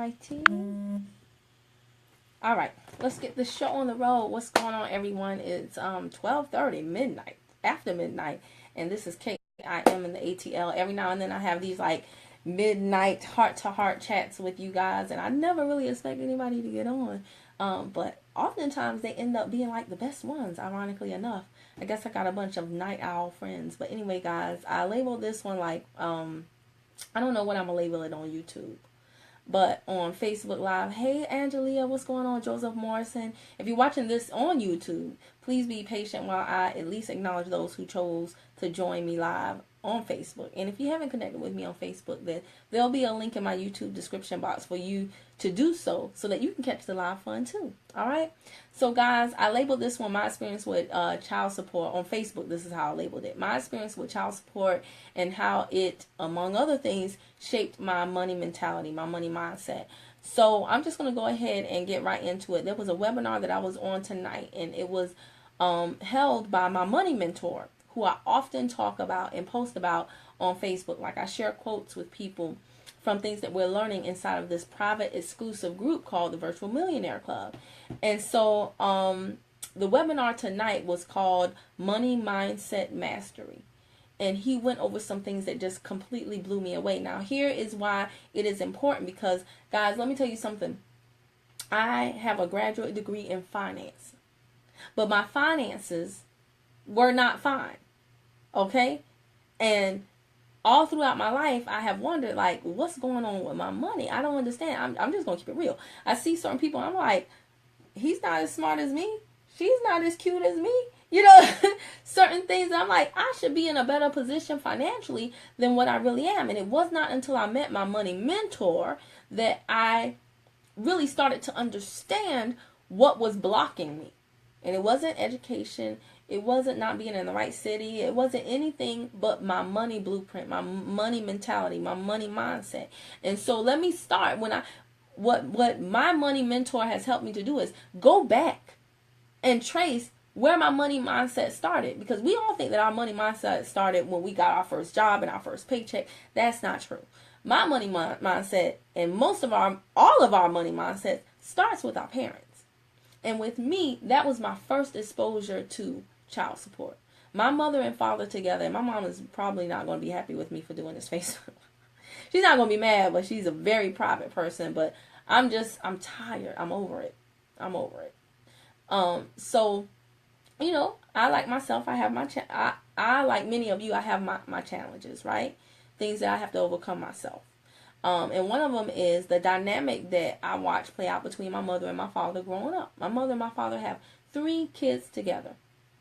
righty. All right, let's get the show on the road. What's going on, everyone? It's 12:30, midnight, after midnight, and this is Kate. I am in the ATL. Every now and then I have these like midnight heart-to-heart chats with you guys, and I never really expect anybody to get on, but oftentimes they end up being like the best ones, ironically enough. I guess I got a bunch of night owl friends. But anyway, guys, I labeled this one like, I don't know what I'm going to label it on YouTube. But on Facebook Live, hey, Angelia, what's going on? Joseph Morrison. If you're watching this on YouTube, please be patient while I at least acknowledge those who chose to join me live on Facebook. And if you haven't connected with me on Facebook, then there'll be a link in my YouTube description box for you to do so that you can catch the live fun too. All right. So guys, I labeled this one my experience with child support on Facebook. This is how I labeled it. My experience with child support and how it, among other things, shaped my money mentality, my money mindset. So I'm just going to go ahead and get right into it. There was a webinar that I was on tonight, and it was held by my money mentor, who I often talk about and post about on Facebook. Like, I share quotes with people from things that we're learning inside of this private exclusive group called the Virtual Millionaire Club. And so the webinar tonight was called Money Mindset Mastery. And he went over some things that just completely blew me away. Now, here is why it is important, because, guys, let me tell you something. I have a graduate degree in finance, but my finances were not fine. Okay? And all throughout my life, I have wondered, like, what's going on with my money? I don't understand. I'm just going to keep it real. I see certain people, and I'm like, he's not as smart as me. She's not as cute as me. You know, certain things I'm like, I should be in a better position financially than what I really am. And it was not until I met my money mentor that I really started to understand what was blocking me. And it wasn't education. It wasn't not being in the right city. It wasn't anything but my money blueprint, my money mentality, my money mindset. And so let me start what my money mentor has helped me to do is go back and trace where my money mindset started. Because we all think that our money mindset started when we got our first job and our first paycheck. That's not true. My money mindset, and all of our money mindset, starts with our parents. And with me, that was my first exposure to child support. My mother and father together, and my mom is probably not going to be happy with me for doing this face. She's not going to be mad, but she's a very private person. But I'm tired. I'm over it. So, you know, I like myself. I have I like many of you, I have my challenges, right? Things that I have to overcome myself. And one of them is the dynamic that I watch play out between my mother and my father growing up. My mother and my father have 3 kids together.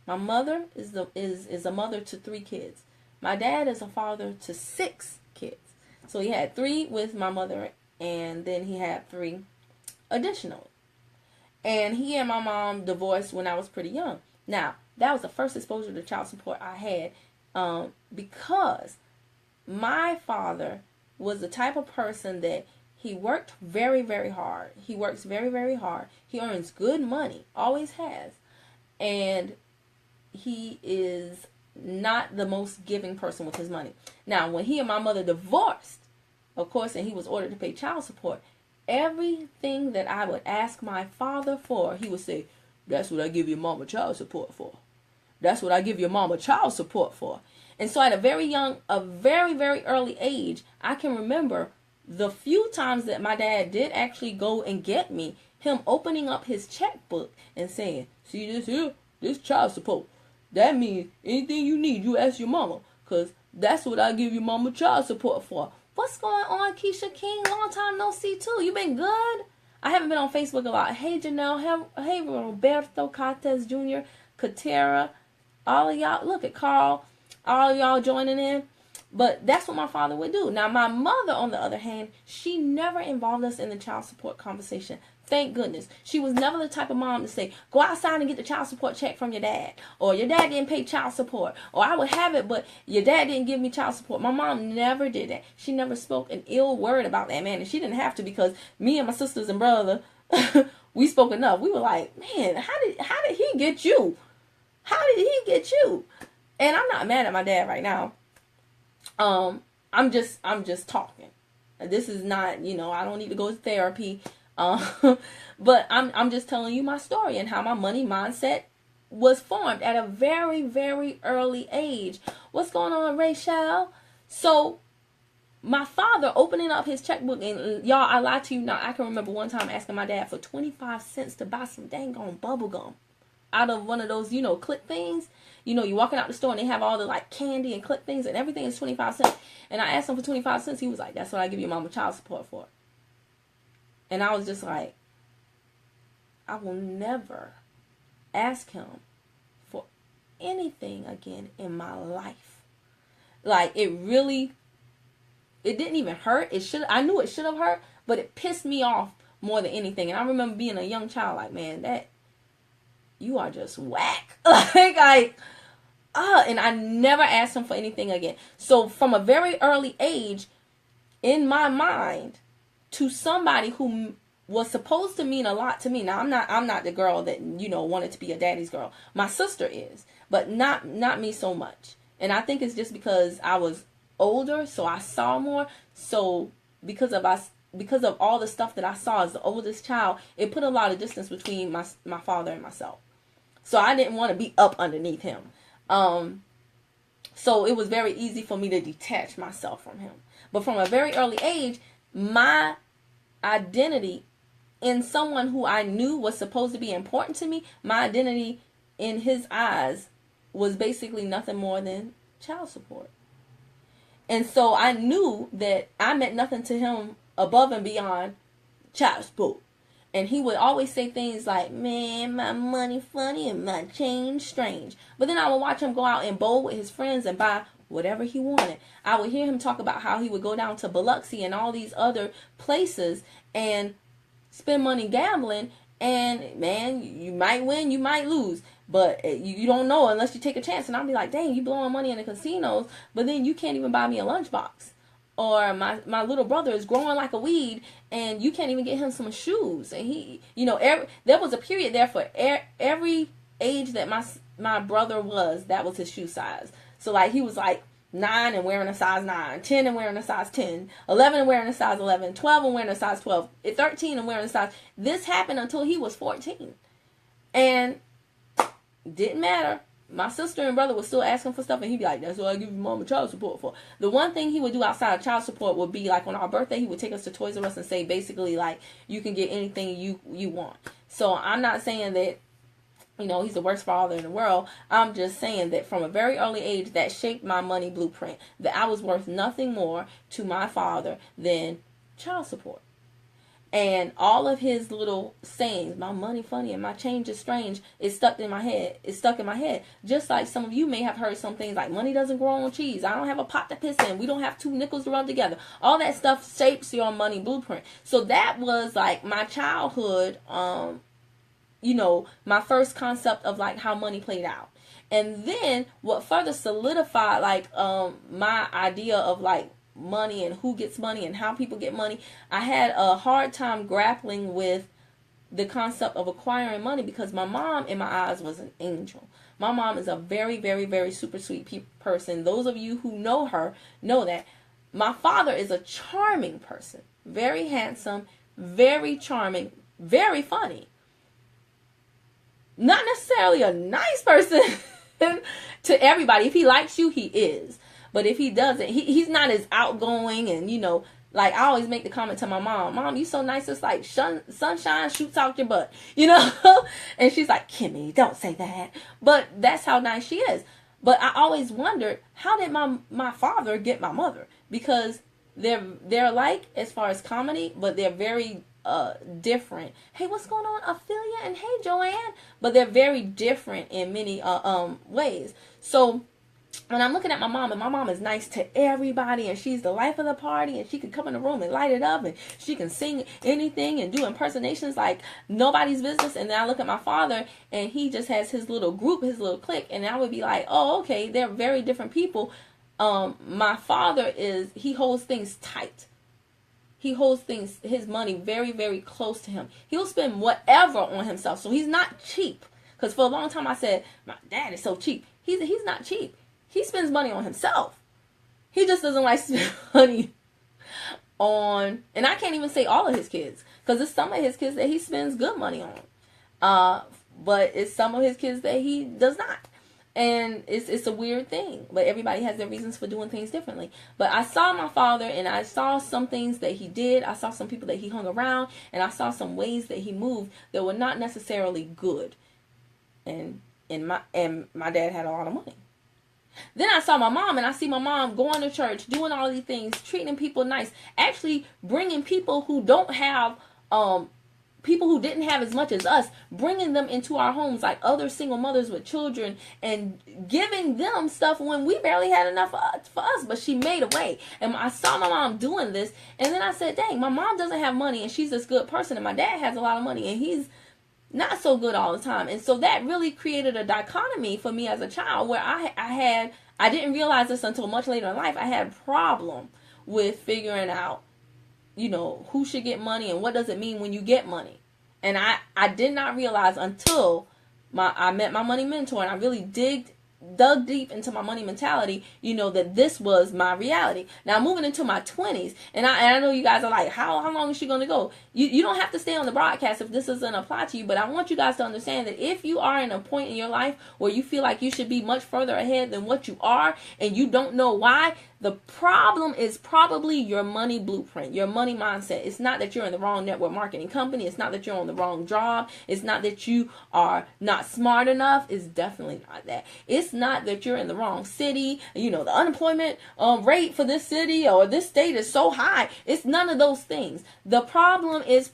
My mother is a mother to 3 kids. My dad is a father to 6 kids. So he had 3 with my mother, and then he had 3 additionally. And he and my mom divorced when I was pretty young. Now, that was the first exposure to child support I had, because my father was the type of person that he worked very, very hard. He works very, very hard. He earns good money, always has. And he is not the most giving person with his money. Now, when he and my mother divorced, of course, and he was ordered to pay child support, everything that I would ask my father for, he would say, that's what I give your mama child support for. That's what I give your mama child support for. And so at a very, very early age, I can remember the few times that my dad did actually go and get me, him opening up his checkbook and saying, see this here? This child support. That means anything you need, you ask your mama, because that's what I give your mama child support for. What's going on, Keisha King? Long time no see, too. You been good? I haven't been on Facebook a lot. Hey, Janelle. Hey, Roberto Cortez Jr., Katera. All of y'all. Look at Carl. All of y'all joining in. But that's what my father would do. Now, my mother, on the other hand, she never involved us in the child support conversation. Thank goodness. She was never the type of mom to say, go outside and get the child support check from your dad. Or your dad didn't pay child support. Or I would have it, but your dad didn't give me child support. My mom never did that. She never spoke an ill word about that man. And she didn't have to, because me and my sisters and brother, we spoke enough. We were like, man, how did he get you? How did he get you? And I'm not mad at my dad right now. I'm just talking. This is not, I don't need to go to therapy. But I'm just telling you my story and how my money mindset was formed at a very, very early age. What's going on, Rachel? So my father opening up his checkbook, and y'all, I lied to you not. I can remember one time asking my dad for 25 cents to buy some dang on bubble gum out of one of those, clip things. You're walking out the store and they have all the like candy and clip things and everything is 25 cents. And I asked him for 25 cents. He was like, that's what I give your mama child support for. And I was just like, I will never ask him for anything again in my life. Like, it didn't even hurt. I knew it should have hurt, but it pissed me off more than anything. And I remember being a young child like, man, you are just whack. And I never asked him for anything again. So from a very early age, in my mind, to somebody who was supposed to mean a lot to me. Now, I'm not the girl that, wanted to be a daddy's girl. My sister is, but not me so much. And I think it's just because I was older, so I saw more. So because of all the stuff that I saw as the oldest child, it put a lot of distance between my father and myself. So I didn't want to be up underneath him. So it was very easy for me to detach myself from him. But from a very early age, my identity in someone who I knew was supposed to be important to me, my identity in his eyes was basically nothing more than child support. And so I knew that I meant nothing to him above and beyond child support. And he would always say things like, man, my money funny and my change strange. But then I would watch him go out and bowl with his friends and buy whatever he wanted. I would hear him talk about how he would go down to Biloxi and all these other places and spend money gambling. And, man, you might win, you might lose. But you don't know unless you take a chance. And I'll be like, dang, you blowing money in the casinos, but then you can't even buy me a lunchbox. Or my little brother is growing like a weed, and you can't even get him some shoes. And he, there was a period there for every age that my brother was, that was his shoe size. So, like, he was like 9 and wearing a size 9, 10 and wearing a size 10, 11 and wearing a size 11, 12 and wearing a size 12, 13 and wearing a size. This happened until he was 14. And didn't matter. My sister and brother would still ask him for stuff, and he'd be like, that's what I give your mama child support for. The one thing he would do outside of child support would be, like, on our birthday, he would take us to Toys R Us and say, basically, like, you can get anything you want. So I'm not saying that, he's the worst father in the world. I'm just saying that from a very early age, that shaped my money blueprint, that I was worth nothing more to my father than child support. And all of his little sayings, my money funny and my change is strange, is stuck in my head. It's stuck in my head. Just like some of you may have heard some things like, money doesn't grow on cheese. I don't have a pot to piss in. We don't have 2 nickels to rub together. All that stuff shapes your money blueprint. So that was like my childhood, my first concept of like how money played out. And then what further solidified like my idea of like money and who gets money and how people get money, I had a hard time grappling with the concept of acquiring money because my mom in my eyes was an angel. My mom is a very, very, very super sweet person. Those of you who know her know that. My father is a charming person, very handsome, very charming, very funny. Not necessarily a nice person to everybody. If he likes you, he is. But if he doesn't, he's not as outgoing and, like I always make the comment to my mom, you so nice, it's like sunshine shoots out your butt, And she's like, Kimmy, don't say that. But that's how nice she is. But I always wondered, how did my father get my mother? Because they're like as far as comedy, but they're very different. Hey, what's going on, Ophelia? And hey, Joanne. But they're very different in many ways. So when I'm looking at my mom, and my mom is nice to everybody, and she's the life of the party, and she can come in the room and light it up, and she can sing anything and do impersonations like nobody's business. And then I look at my father, and he just has his little group, his little clique, and I would be like, oh, okay, they're very different people. My father he holds things tight. He holds his money very, very close to him. He'll spend whatever on himself, so he's not cheap. Because for a long time I said, my dad is so cheap. He's not cheap. He spends money on himself. He just doesn't like to spend money on, and I can't even say all of his kids, because it's some of his kids that he spends good money on. But it's some of his kids that he does not. And it's a weird thing, but everybody has their reasons for doing things differently. But I saw my father, and I saw some things that he did. I saw some people that he hung around, and I saw some ways that he moved that were not necessarily good. And my dad had a lot of money. Then I saw my mom, and I see my mom going to church, doing all these things, treating people nice, actually bringing people who don't have people who didn't have as much as us, bringing them into our homes, like other single mothers with children, and giving them stuff when we barely had enough for us, but she made a way. And I saw my mom doing this, and then I said, dang, my mom doesn't have money, and she's this good person, and my dad has a lot of money, and he's not so good all the time. And so that really created a dichotomy for me as a child, where I didn't realize this until much later in life. I had a problem with figuring out, who should get money and what does it mean when you get money. And I did not realize until I met my money mentor, and I really dug deep into my money mentality, that this was my reality. Now, moving into my 20s, and I know you guys are like, how long is she going to go? You don't have to stay on the broadcast if this doesn't apply to you, but I want you guys to understand that if you are in a point in your life where you feel like you should be much further ahead than what you are, and you don't know why, the problem is probably your money blueprint, your money mindset. It's not that you're in the wrong network marketing company. It's not that you're on the wrong job. It's not that you are not smart enough. It's definitely not that. It's not that you're in the wrong city. The unemployment rate for this city or this state is so high. It's none of those things. The problem is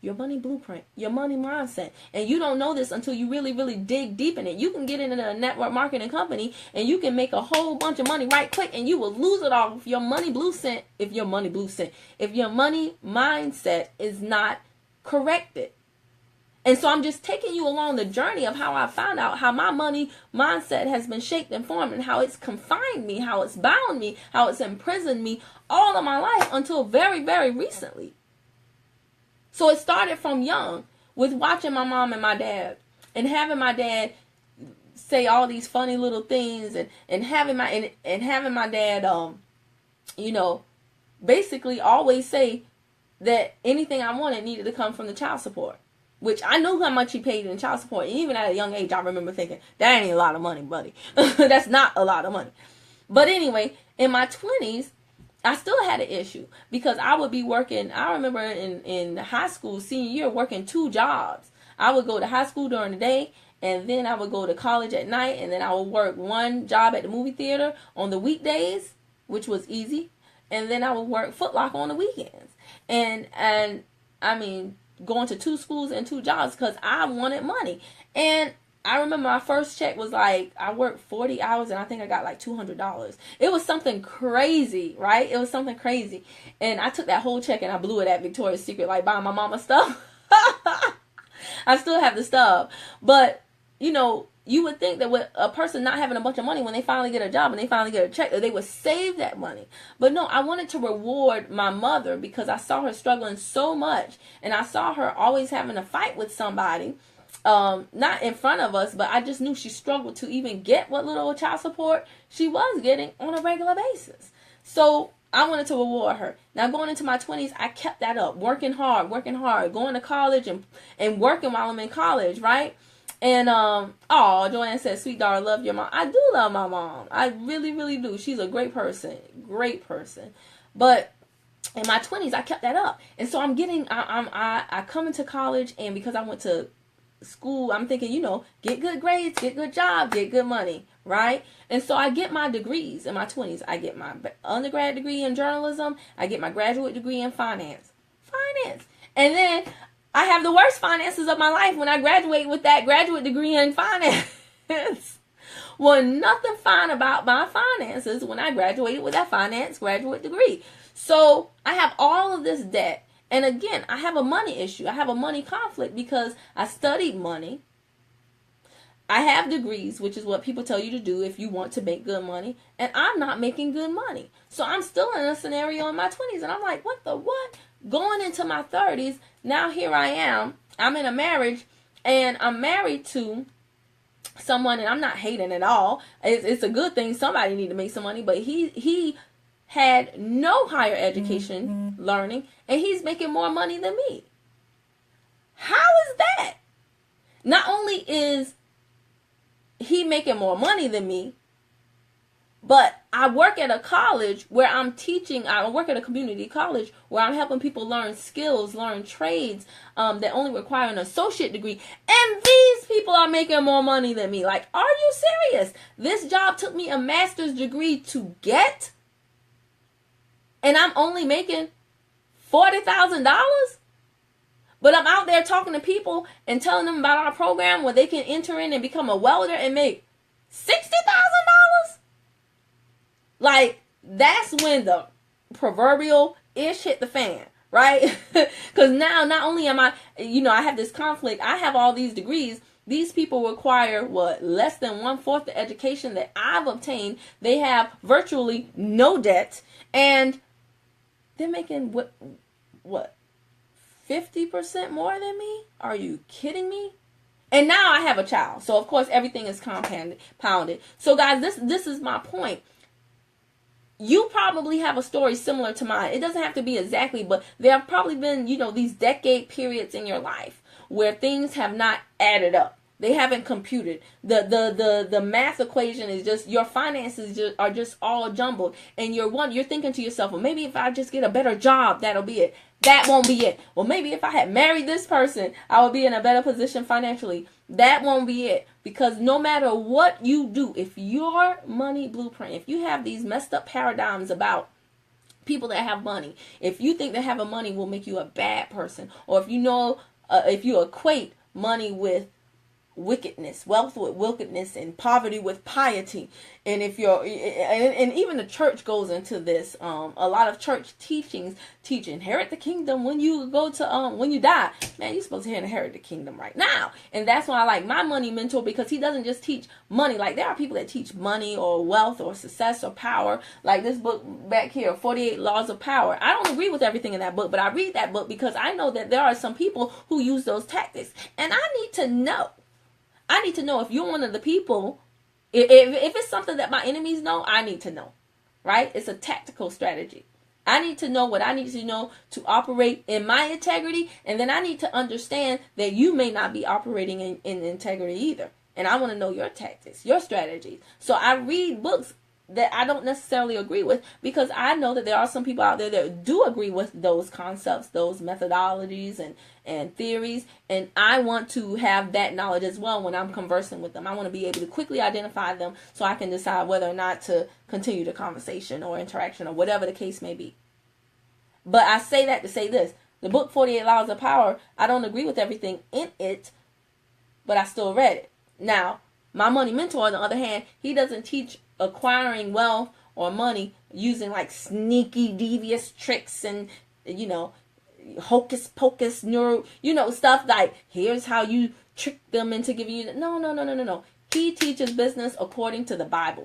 your money blueprint, your money mindset. And you don't know this until you really, really dig deep in it. You can get into a network marketing company and you can make a whole bunch of money right quick, and you will lose it all if your money mindset is not corrected. And so I'm just taking you along the journey of how I found out how my money mindset has been shaped and formed, and how it's confined me, how it's bound me, how it's imprisoned me all of my life until very, very recently. So it started from young with watching my mom and my dad, and having my dad say all these funny little things, and having my dad basically always say that anything I wanted needed to come from the child support, which I knew how much he paid in child support. And even at a young age, I remember thinking, that ain't a lot of money, buddy. That's not a lot of money. But anyway, in my 20s, I still had an issue because I would be working. I remember in high school, senior year, working 2 jobs. I would go to high school during the day, and then I would go to college at night, and then I would work 1 job at the movie theater on the weekdays, which was easy, and then I would work Foot Locker on the weekends. And I mean, going to 2 schools and 2 jobs because I wanted money. And I remember my first check was like, I worked 40 hours and I think I got like $200. It was something crazy, right? It was something crazy. And I took that whole check and I blew it at Victoria's Secret, like buying my mama stuff. I still have the stuff. But, you would think that with a person not having a bunch of money, when they finally get a job and they finally get a check, that they would save that money. But no, I wanted to reward my mother because I saw her struggling so much. And I saw her always having a fight with somebody. Not in front of us, but I just knew she struggled to even get what little child support she was getting on a regular basis. So I wanted to reward her. Now going into my 20s, I kept that up, working hard, going to college and working while I'm in college, right? And Joanne says, sweet daughter, love your mom. I do love my mom. I really, really do. She's a great person. But in my 20s, I kept that up. And so I come into college, and because I went to school, I'm thinking, get good grades, get good job, get good money, right? And so I get my degrees in my 20s. I get my undergrad degree in journalism. I get my graduate degree in finance. And then I have the worst finances of my life when I graduate with that graduate degree in finance. Well, nothing fine about my finances when I graduated with that finance graduate degree. So I have all of this debt. And again, I have a money issue. I have a money conflict because I studied money. I have degrees, which is what people tell you to do if you want to make good money. And I'm not making good money. So I'm still in a scenario in my 20s. And I'm like, what? Going into my 30s, now here I am. I'm in a marriage, and I'm married to someone, and I'm not hating at all. It's a good thing. Somebody need to make some money. But he had no higher education learning, and he's making more money than me. How is that? Not only is he making more money than me, but I work at a college where I'm teaching. I work at a community college where I'm helping people learn skills, learn trades that only require an associate degree. And these people are making more money than me. Like, are you serious? This job took me a master's degree to get, and I'm only making $40,000? But I'm out there talking to people and telling them about our program where they can enter in and become a welder and make $60,000? Like, that's when the proverbial ish hit the fan, right? Because now, not only am I have this conflict, I have all these degrees. These people require, less than 1/4 the education that I've obtained. They have virtually no debt, and they're making, what, 50% more than me? Are you kidding me? And now I have a child. So, of course, everything is compounded. So, guys, this is my point. You probably have a story similar to mine. It doesn't have to be exactly, but there have probably been, these decade periods in your life where things have not added up. They haven't computed. The math equation is just, your finances are just all jumbled. And you're thinking to yourself, well, maybe if I just get a better job, that'll be it. That won't be it. Well, maybe if I had married this person, I would be in a better position financially. That won't be it. Because no matter what you do, if your money blueprint, if you have these messed up paradigms about people that have money, if you think that having money will make you a bad person, or if if you equate money with wickedness, wealth with wickedness, and poverty with piety, and if and even the church goes into this, a lot of church teach inherit the kingdom when you go to when you die. Man, you're supposed to inherit the kingdom right now. And that's why I like my money mentor, because he doesn't just teach money. Like, there are people that teach money or wealth or success or power, like this book back here, 48 Laws of Power. I don't agree with everything in that book, but I read that book because I know that there are some people who use those tactics, and I need to know if you're one of the people. If it's something that my enemies know, I need to know, right? It's a tactical strategy. I need to know what I need to know to operate in my integrity, and then I need to understand that you may not be operating in integrity either. And I want to know your tactics, your strategies. So I read books that I don't necessarily agree with, because I know that there are some people out there that do agree with those concepts, those methodologies and theories, and I want to have that knowledge as well when I'm conversing with them. I want to be able to quickly identify them so I can decide whether or not to continue the conversation or interaction or whatever the case may be. But I say that to say this. The book 48 Laws of Power, I don't agree with everything in it, but I still read it. Now, my money mentor, on the other hand, he doesn't teach acquiring wealth or money using like sneaky, devious tricks and, hocus pocus, stuff like, here's how you trick them into giving you. No. He teaches business according to the Bible.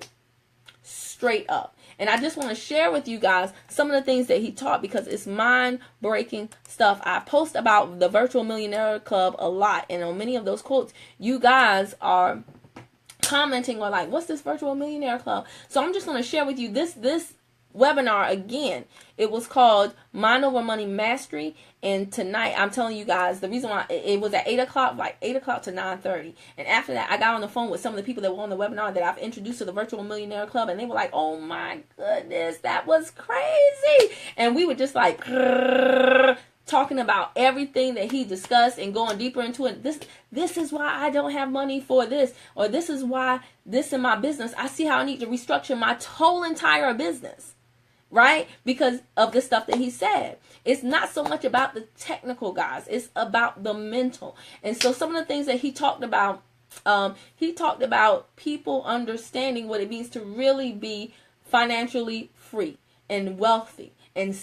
Straight up. And I just want to share with you guys some of the things that he taught, because it's mind-breaking stuff. I post about the Virtual Millionaire Club a lot, and on many of those quotes, you guys are commenting or like, what's this Virtual Millionaire Club? So I'm just going to share with you this webinar again. It was called Mind Over Money Mastery, and tonight I'm telling you guys the reason why it was at 8 o'clock, like 8 o'clock to 9:30, and after that I got on the phone with some of the people that were on the webinar that I've introduced to the Virtual Millionaire Club, and they were like, oh my goodness, that was crazy. And we were just like talking about everything that he discussed and going deeper into it. This is why I don't have money for this, or this is why this in my business, I see how I need to restructure my whole entire business, right? Because of the stuff that he said. It's not so much about the technical, guys. It's about the mental. And so some of the things that he talked about people understanding what it means to really be financially free and wealthy, and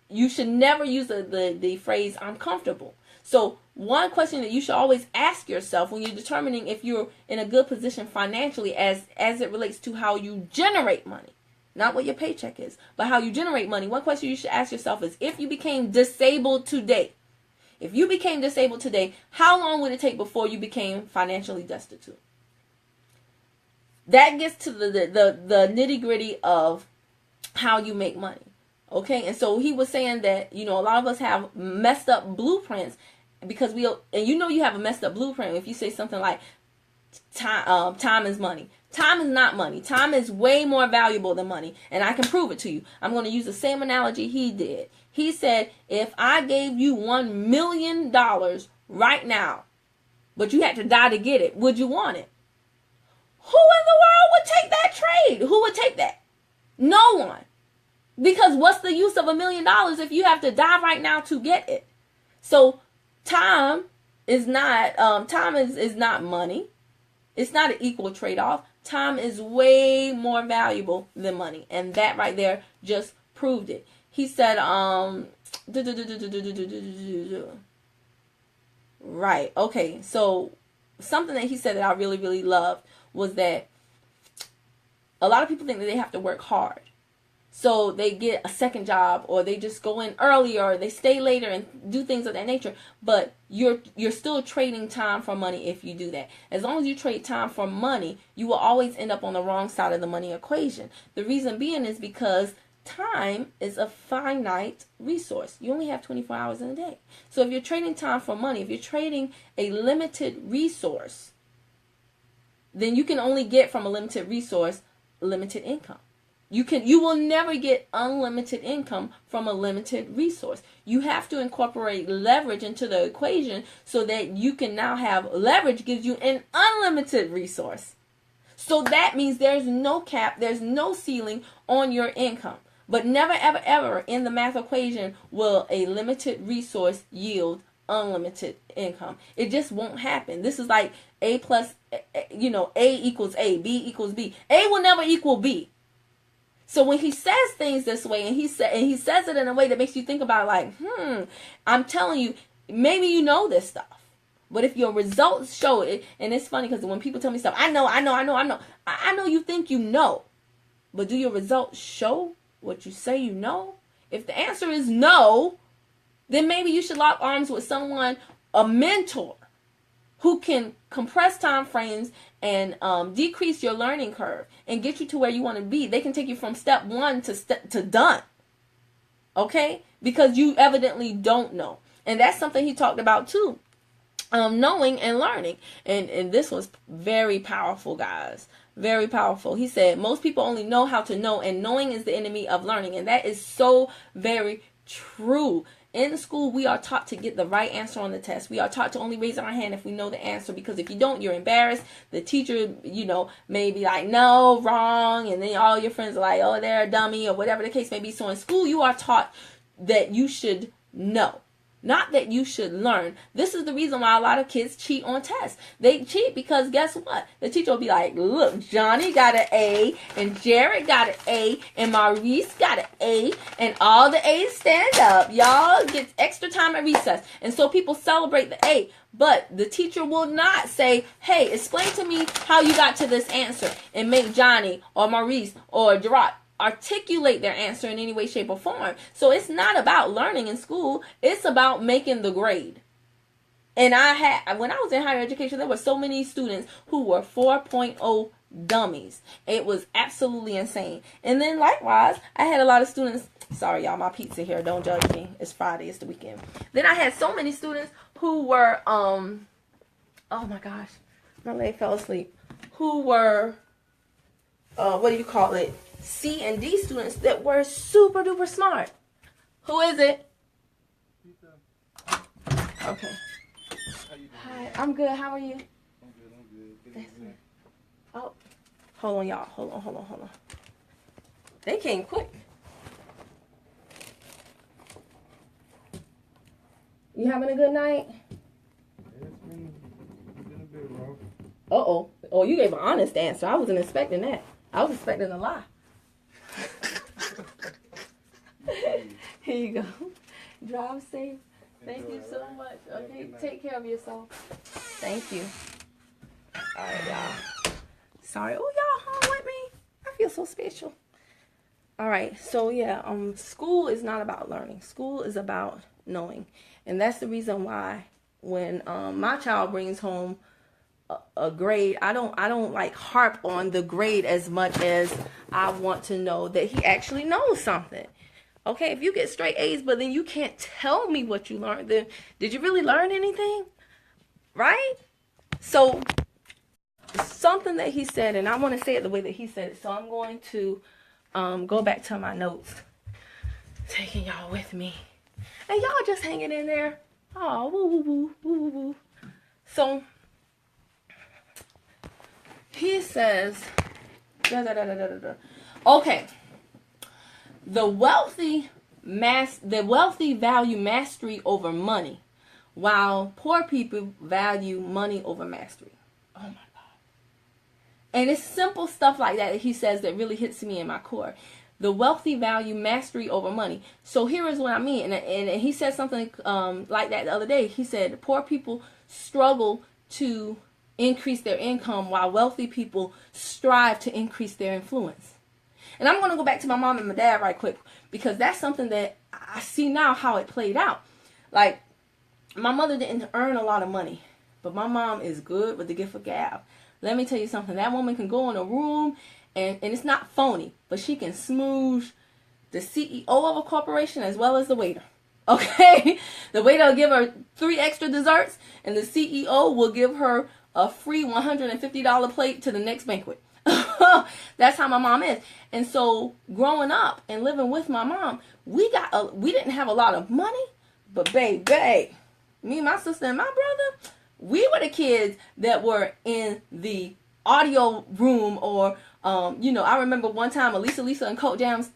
you should never use the phrase I'm comfortable. So one question that you should always ask yourself when you're determining if you're in a good position financially as it relates to how you generate money, not what your paycheck is, but how you generate money. One question you should ask yourself is, if you became disabled today, how long would it take before you became financially destitute? That gets to the nitty-gritty of how you make money. Okay, and so he was saying that, a lot of us have messed up blueprints because and you have a messed up blueprint if you say something like time is money. Time is not money. Time is way more valuable than money, and I can prove it to you. I'm going to use the same analogy he did. He said, if I gave you $1 million right now, but you had to die to get it, would you want it? Who in the world would take that trade? Who would take that? No one. Because what's the use of $1 million if you have to die right now to get it? So time is not money. It's not an equal trade-off. Time is way more valuable than money. And that right there just proved it. He said, right. Okay. So something that he said that I really, really loved was that a lot of people think that they have to work hard. So they get a second job, or they just go in earlier, or they stay later and do things of that nature. But you're still trading time for money if you do that. As long as you trade time for money, you will always end up on the wrong side of the money equation. The reason being is because time is a finite resource. You only have 24 hours in a day. So if you're trading time for money, if you're trading a limited resource, then you can only get from a limited resource limited income. You will never get unlimited income from a limited resource. You have to incorporate leverage into the equation so that you can now have leverage gives you an unlimited resource. So that means there's no cap, there's no ceiling on your income. But never, ever, ever in the math equation will a limited resource yield unlimited income. It just won't happen. This is like A equals A, B equals B. A will never equal B. So when he says things this way, and he says it in a way that makes you think about it, like, I'm telling you, maybe you know this stuff, but if your results show it, and it's funny because when people tell me stuff, I know you think you know, but do your results show what you say you know? If the answer is no, then maybe you should lock arms with someone, a mentor, who can compress time frames and decrease your learning curve and get you to where you want to be. They can take you from step 1 to done. Okay? Because you evidently don't know. And that's something he talked about too. Knowing and learning. And this was very powerful, guys. Very powerful. He said, most people only know how to know, and knowing is the enemy of learning. And that is so very true. In school, we are taught to get the right answer on the test. We are taught to only raise our hand if we know the answer, because if you don't, you're embarrassed. The teacher, may be like, no, wrong. And then all your friends are like, oh, they're a dummy, or whatever the case may be. So in school, you are taught that you should know, not that you should learn. This is the reason why a lot of kids cheat on tests. They cheat because guess what? The teacher will be like, look, Johnny got an A, and Jared got an A, and Maurice got an A, and all the A's stand up. Y'all get extra time at recess. And so people celebrate the A. But the teacher will not say, hey, explain to me how you got to this answer, and make Johnny or Maurice or Gerard articulate their answer in any way, shape, or form. So it's not about learning in school. It's about making the grade. And when I was in higher education, there were so many students who were 4.0 dummies. It was absolutely insane. And then likewise, I had a lot of students. Sorry, y'all, my pizza here. Don't judge me. It's Friday. It's the weekend. Then I had so many students who were, oh my gosh, my leg fell asleep. Who were, what do you call it? C and D students that were super duper smart. Who is it? Okay. Hi, I'm good. How are you? I'm good. Oh, hold on, y'all. Hold on. They came quick. You having a good night? It's been a bit rough. Uh-oh. Oh, you gave an honest answer. I wasn't expecting that. I was expecting a lie. Here you go. Drive safe. Thank you so much. Okay, take care of yourself. Thank you. All right, y'all. Sorry. Oh, y'all home with me? I feel so special. All right. So, yeah, school is not about learning. School is about knowing. And that's the reason why when my child brings home a grade. I don't like harp on the grade as much as I want to know that he actually knows something. Okay, if you get straight A's, but then you can't tell me what you learned, then did you really learn anything? Right? So something that he said, and I want to say it the way that he said it. So I'm going to go back to my notes, taking y'all with me, and y'all just hanging in there. Oh, woo woo woo woo woo woo. So he says, okay, the wealthy value mastery over money, while poor people value money over mastery. Oh my God. And it's simple stuff like that he says that really hits me in my core. The wealthy value mastery over money. So here is what I mean. And he said something like that the other day. He said poor people struggle to increase their income while wealthy people strive to increase their influence. And I'm going to go back to my mom and my dad right quick, because that's something that I see now how it played out. Like, my mother didn't earn a lot of money, but my mom is good with the gift of gab. Let me tell you something. That woman can go in a room, and it's not phony, but she can smoosh the CEO of a corporation as well as the waiter. Okay? The waiter will give her 3 extra desserts, and the CEO will give her a free $150 plate to the next banquet. That's how my mom is. And so growing up and living with my mom, we didn't have a lot of money, but baby, me, my sister, and my brother, we were the kids that were in the audio room, or I remember one time Lisa and Colt Jam's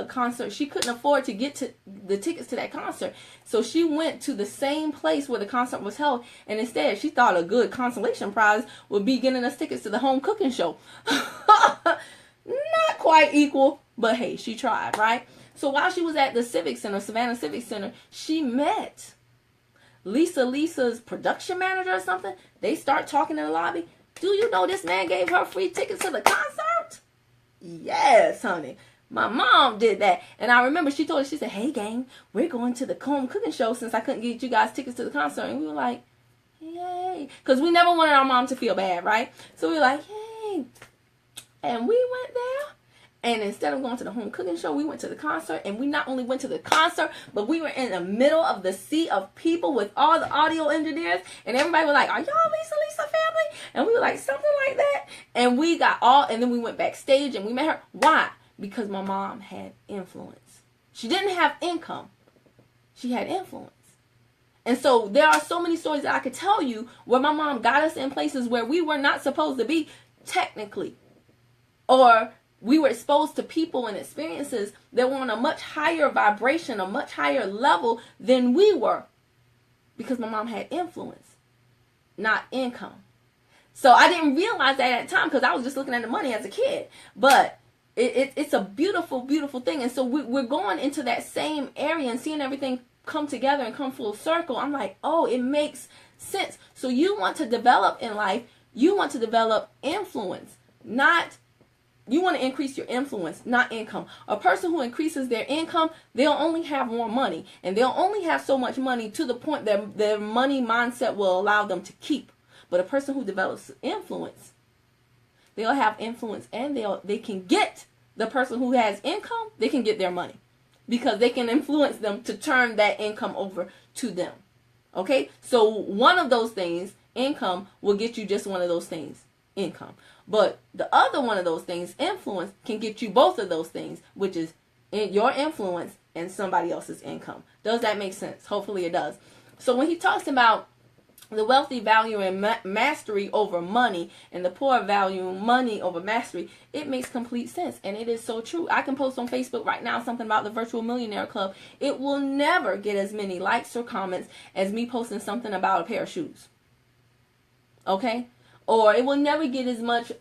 concert. She couldn't afford to get to the tickets to that concert, so she went to the same place where the concert was held, and instead she thought a good consolation prize would be getting us tickets to the home cooking show. Not quite equal, but hey, she tried, right? So while she was at the Civic Center, Savannah Civic Center, she met Lisa's production manager or something. They start talking in the lobby. Do you know this man gave her free tickets to the concert? Yes, honey. My mom did that. And I remember she told us, she said, hey, gang, we're going to the home cooking show since I couldn't get you guys tickets to the concert. And we were like, yay. Because we never wanted our mom to feel bad, right? So we were like, yay. And we went there. And instead of going to the home cooking show, we went to the concert. And we not only went to the concert, but we were in the middle of the sea of people with all the audio engineers. And everybody was like, are y'all Lisa family? And we were like, something like that. And we got and then we went backstage and we met her. Why? Because my mom had influence. She didn't have income. She had influence. And so there are so many stories that I could tell you where my mom got us in places where we were not supposed to be technically. Or we were exposed to people and experiences that were on a much higher vibration, a much higher level than we were. Because my mom had influence, not income. So I didn't realize that at the time because I was just looking at the money as a kid. But it's a beautiful, beautiful thing. And so we're going into that same area and seeing everything come together and come full circle. I'm like, oh, it makes sense. So you want to develop in life, you want to develop influence, you want to increase your influence, not income. A person who increases their income, they'll only have more money. And they'll only have so much money to the point that their money mindset will allow them to keep. But a person who develops influence, they'll have influence, and they can get the person who has income, they can get their money because they can influence them to turn that income over to them. Okay? So one of those things, income, will get you just one of those things, income. But the other one of those things, influence, can get you both of those things, which is your influence and somebody else's income. Does that make sense? Hopefully it does. So when he talks about the wealthy value mastery over money, and the poor value money over mastery, it makes complete sense, and it is so true. I can post on Facebook right now something about the Virtual Millionaire Club. It will never get as many likes or comments as me posting something about a pair of shoes. Okay? Or it will never get as much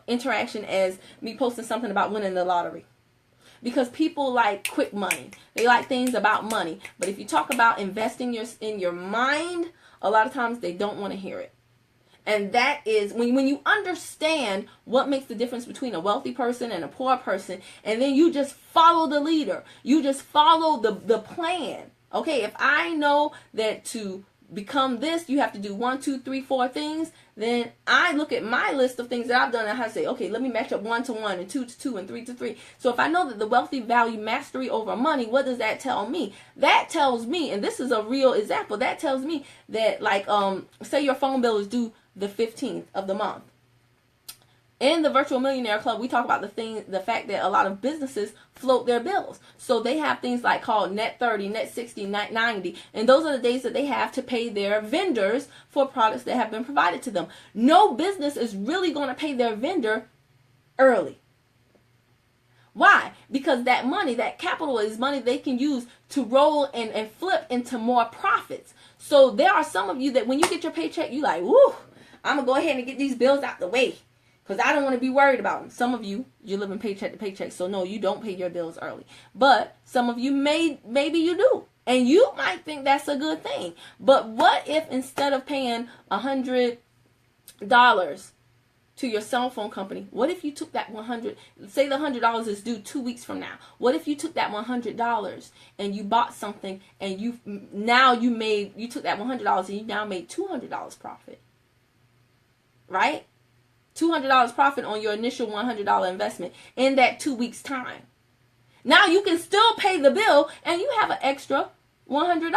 interaction as me posting something about winning the lottery. Because people like quick money. They like things about money. But if you talk about investing in your mind, a lot of times they don't want to hear it. And that is when you understand what makes the difference between a wealthy person and a poor person, and then you just follow the leader. You just follow the plan. Okay, if I know that to become this, you have to do 1, 2, 3, 4 things. Then I look at my list of things that I've done and I have to say, okay, let me match up 1 to 1 and 2 to 2 and 3 to 3. So if I know that the wealthy value mastery over money, what does that tell me? That tells me, and this is a real example, that tells me that, like, say your phone bill is due the 15th of the month. In the Virtual Millionaire Club, we talk about the fact that a lot of businesses float their bills. So they have things like called net 30, net 60, net 90, and those are the days that they have to pay their vendors for products that have been provided to them. No business is really going to pay their vendor early. Why? Because that money, that capital, is money they can use to roll and flip into more profits. So there are some of you that when you get your paycheck, you like, woo, I'm going to go ahead and get these bills out the way, because I don't want to be worried about them. Some of you, you're living paycheck to paycheck, so no, you don't pay your bills early. But some of you, maybe you do. And you might think that's a good thing. But what if instead of paying $100 to your cell phone company, what if you took that say the $100 is due 2 weeks from now. What if you took that $100 and you bought something and you took that $100 and you now made $200 profit? Right? $200 profit on your initial $100 investment in that 2 weeks time. Now you can still pay the bill and you have an extra $100.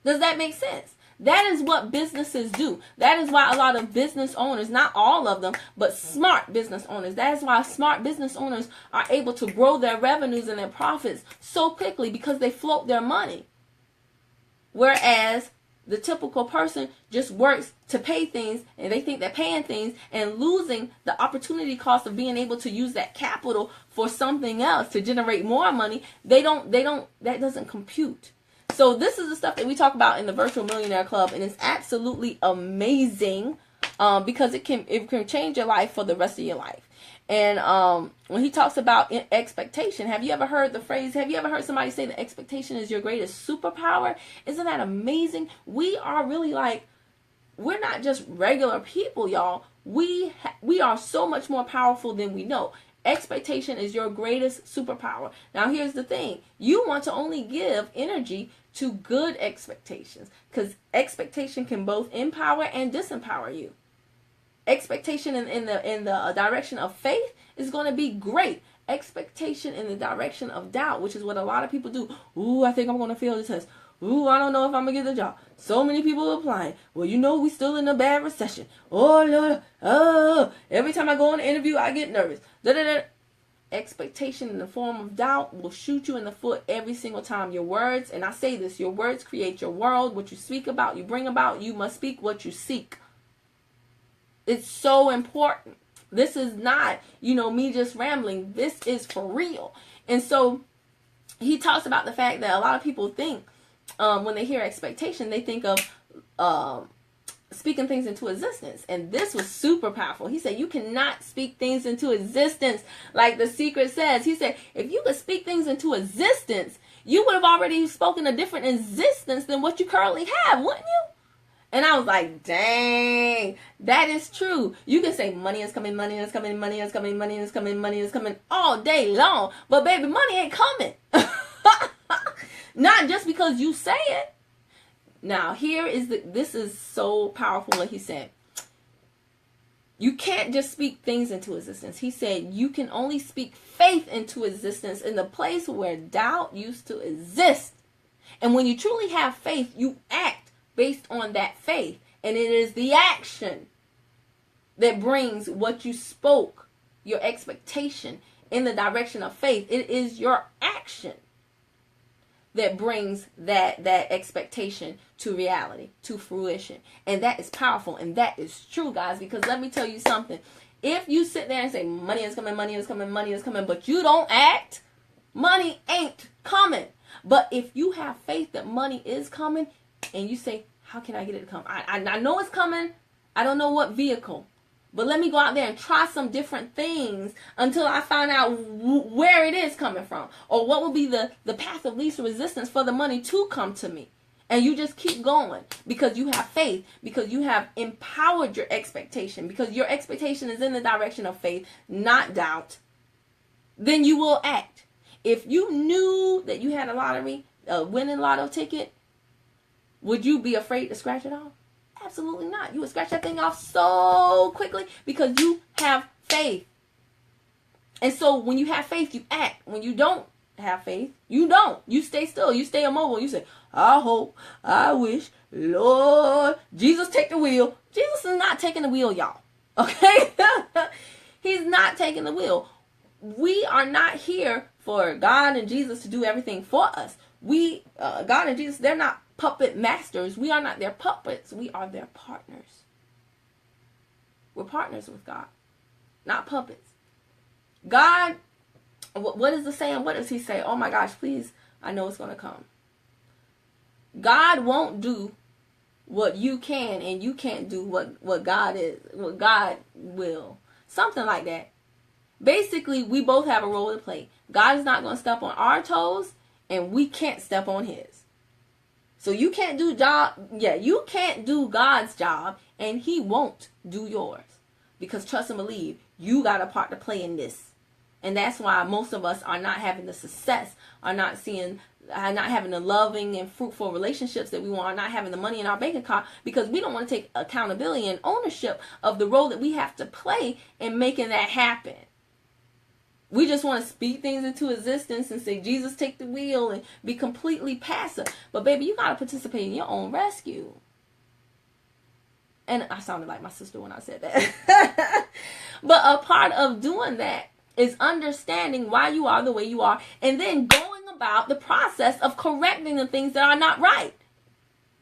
Does that make sense? That is what businesses do. That is why a lot of business owners, not all of them, but smart business owners, that is why smart business owners are able to grow their revenues and their profits so quickly, because they float their money. Whereas the typical person just works to pay things, and they think they're paying things and losing the opportunity cost of being able to use that capital for something else to generate more money. That doesn't compute. So this is the stuff that we talk about in the Virtual Millionaire Club, and it's absolutely amazing because it can change your life for the rest of your life. And when he talks about expectation, have you ever heard the phrase, have you ever heard somebody say that expectation is your greatest superpower? Isn't that amazing? We are really we're not just regular people, y'all. We are so much more powerful than we know. Expectation is your greatest superpower. Now, here's the thing. You want to only give energy to good expectations, because expectation can both empower and disempower you. Expectation in the direction of faith is going to be great. Expectation in the direction of doubt, which is what a lot of people do. Ooh, I think I'm going to fail the test. Ooh, I don't know if I'm going to get the job. So many people applying. Well, we still in a bad recession. Oh, Lord. Oh, every time I go on an interview, I get nervous. Da-da-da. Expectation in the form of doubt will shoot you in the foot every single time. Your words, and I say this, your words create your world. What you speak about, you bring about. You must speak what you seek. It's so important. This is not, me just rambling. This is for real. And so he talks about the fact that a lot of people think, when they hear expectation, they think of speaking things into existence. And this was super powerful. He said, you cannot speak things into existence like The Secret says. He said, if you could speak things into existence, you would have already spoken a different existence than what you currently have, wouldn't you? And I was like, dang, that is true. You can say money is coming, money is coming, money is coming, money is coming, money is coming all day long. But baby, money ain't coming. Not just because you say it. Now, this is so powerful what he said. You can't just speak things into existence. He said you can only speak faith into existence in the place where doubt used to exist. And when you truly have faith, you act based on that faith. And it is the action that brings what you spoke, your expectation, in the direction of faith. It is your action that brings that expectation to reality, to fruition. And that is powerful, and that is true, guys, because let me tell you something. If you sit there and say, money is coming, money is coming, money is coming, but you don't act, money ain't coming. But if you have faith that money is coming, and you say, how can I get it to come? I know it's coming. I don't know what vehicle. But let me go out there and try some different things until I find out where it is coming from. Or what will be the path of least resistance for the money to come to me. And you just keep going because you have faith. Because you have empowered your expectation. Because your expectation is in the direction of faith, not doubt. Then you will act. If you knew that you had a winning lotto ticket, would you be afraid to scratch it off? Absolutely not. You would scratch that thing off so quickly because you have faith. And so when you have faith, you act. When you don't have faith, you don't. You stay still. You stay immobile. You say, I hope, I wish, Lord, Jesus take the wheel. Jesus is not taking the wheel, y'all. Okay? He's not taking the wheel. We are not here for God and Jesus to do everything for us. God and Jesus, they're not puppet masters. We are not their puppets. We are their partners. We're partners with God, not puppets. God, what is the saying? What does he say? Oh my gosh, please, I know it's going to come. God won't do what you can, and you can't do what God will. Something like that. Basically, we both have a role to play. God is not going to step on our toes, and we can't step on his. So you can't do you can't do God's job, and he won't do yours. Because trust and believe, you got a part to play in this. And that's why most of us are not having the success, are not having the loving and fruitful relationships that we want, are not having the money in our bank account, because we don't want to take accountability and ownership of the role that we have to play in making that happen. We just want to speak things into existence and say, Jesus, take the wheel, and be completely passive. But baby, you got to participate in your own rescue. And I sounded like my sister when I said that. But a part of doing that is understanding why you are the way you are, and then going about the process of correcting the things that are not right.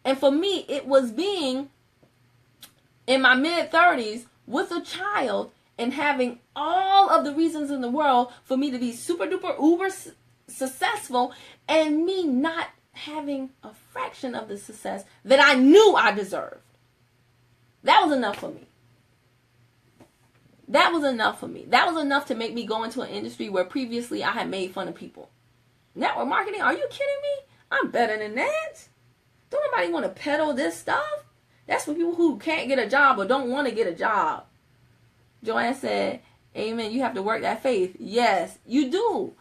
And for me, it was being in my mid-30s with a child and having all of the reasons in the world for me to be super duper uber successful, and me not having a fraction of the success that I knew I deserved. That was enough for me. That was enough for me. That was enough to make me go into an industry where previously I had made fun of people. Network marketing? Are you kidding me? I'm better than that. Don't nobody want to peddle this stuff. That's for people who can't get a job or don't want to get a job. Joanne said, amen, you have to work that faith. Yes, you do.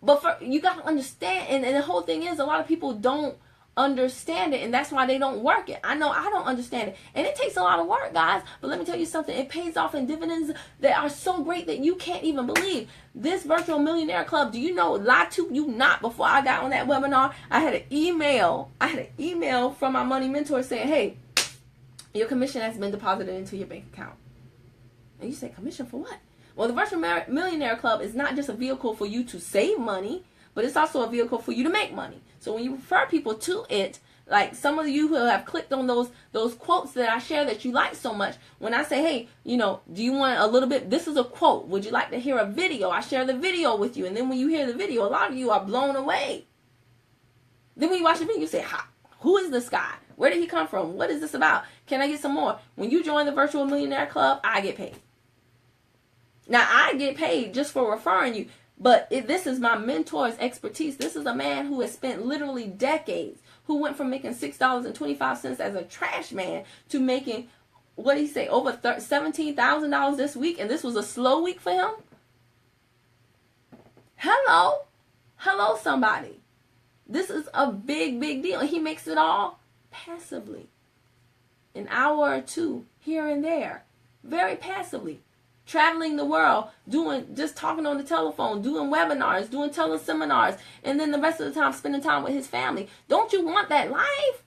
But you got to understand, and the whole thing is, a lot of people don't understand it, and that's why they don't work it. I know I don't understand it, and it takes a lot of work, guys, but let me tell you something. It pays off in dividends that are so great that you can't even believe. This virtual millionaire club, do you know, lie to you not, before I got on that webinar, I had an email from my money mentor saying, hey, your commission has been deposited into your bank account. And you say, commission for what? Well, the virtual millionaire club is not just a vehicle for you to save money, but it's also a vehicle for you to make money. So when you refer people to it, like some of you who have clicked on those quotes that I share that you like so much, when I say, hey, do you want a little bit, this is a quote, would you like to hear a video? I share the video with you, and then when you hear the video, a lot of you are blown away. Then when you watch the video, you say, who is this guy? Where did he come from? What is this about? Can I get some more? When you join the virtual millionaire club, I get paid. Now, I get paid just for referring you. But this is my mentor's expertise. This is a man who has spent literally decades, who went from making $6.25 as a trash man to making, what did he say, over $17,000 this week, and this was a slow week for him? Hello, somebody. This is a big, big deal. He makes it all passively. An hour or two here and there. Very passively. Traveling the world, just talking on the telephone, doing webinars, doing teleseminars, and then the rest of the time spending time with his family. Don't you want that life?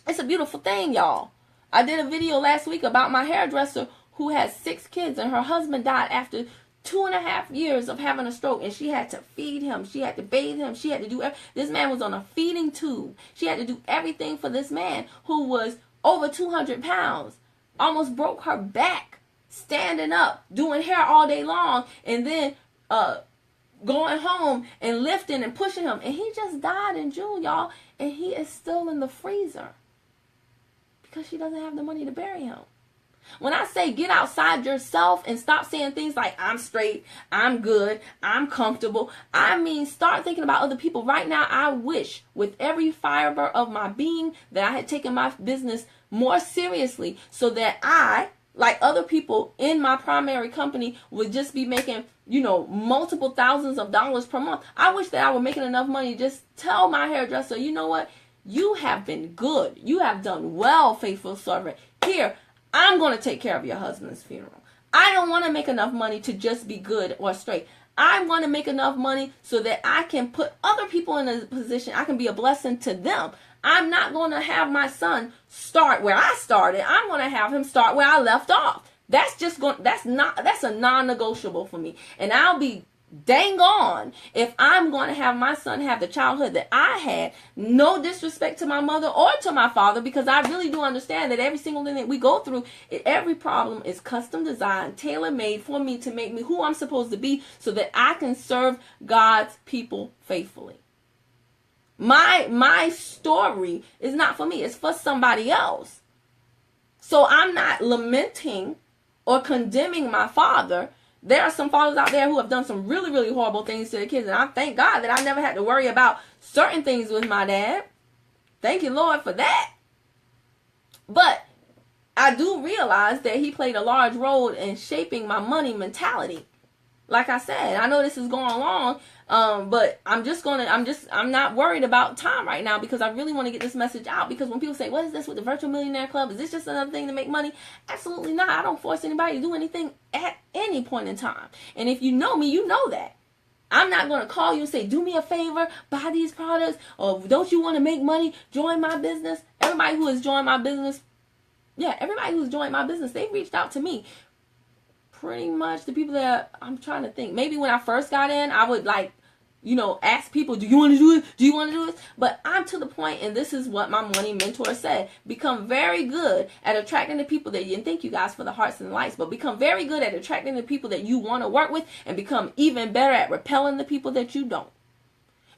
It's a beautiful thing, y'all. I did a video last week about my hairdresser who has 6 kids, and her husband died after 2.5 years of having a stroke, and she had to feed him, she had to bathe him, she had to do this man was on a feeding tube. She had to do everything for this man who was over 200 pounds, almost broke her back, standing up, doing hair all day long, and then going home and lifting and pushing him. And he just died in June, y'all, and he is still in the freezer because she doesn't have the money to bury him. When I say get outside yourself and stop saying things like, I'm straight, I'm good, I'm comfortable, I mean start thinking about other people. Right now, I wish with every fiber of my being that I had taken my business more seriously, so that I, like other people in my primary company, would just be making, multiple thousands of dollars per month. I wish that I were making enough money to just tell my hairdresser, you know what? You have been good. You have done well, faithful servant. Here, I'm going to take care of your husband's funeral. I don't want to make enough money to just be good or straight. I want to make enough money so that I can put other people in a position. I can be a blessing to them. I'm not going to have my son start where I started. I'm going to have him start where I left off. That's a non-negotiable for me. And I'll be dang on if I'm going to have my son have the childhood that I had. No disrespect to my mother or to my father, because I really do understand that every single thing that we go through, every problem is custom designed, tailor-made for me to make me who I'm supposed to be so that I can serve God's people faithfully. My story is not for me. It's for somebody else. So I'm not lamenting or condemning my father. There are some fathers out there who have done some really, really horrible things to their kids. And I thank God that I never had to worry about certain things with my dad. Thank you, Lord, for that. But I do realize that he played a large role in shaping my money mentality. Like I said, I know this is going along, but I'm not worried about time right now, because I really want to get this message out. Because when people say, what is this with the Virtual Millionaire Club? Is this just another thing to make money? Absolutely not. I don't force anybody to do anything at any point in time. And if you know me, you know that. I'm not going to call you and say, do me a favor, buy these products, or don't you want to make money? Join my business. Everybody who has joined my business, they've reached out to me. Pretty much the people that I'm trying to think. Maybe when I first got in, I would ask people, do you want to do it? Do you want to do this? But I'm to the point, and this is what my money mentor said, become very good at attracting the people that you, and thank you guys for the hearts and lights, but become very good at attracting the people that you want to work with, and become even better at repelling the people that you don't.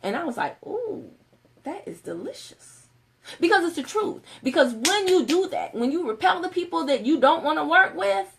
And I was like, ooh, that is delicious. Because it's the truth. Because when you do that, when you repel the people that you don't want to work with,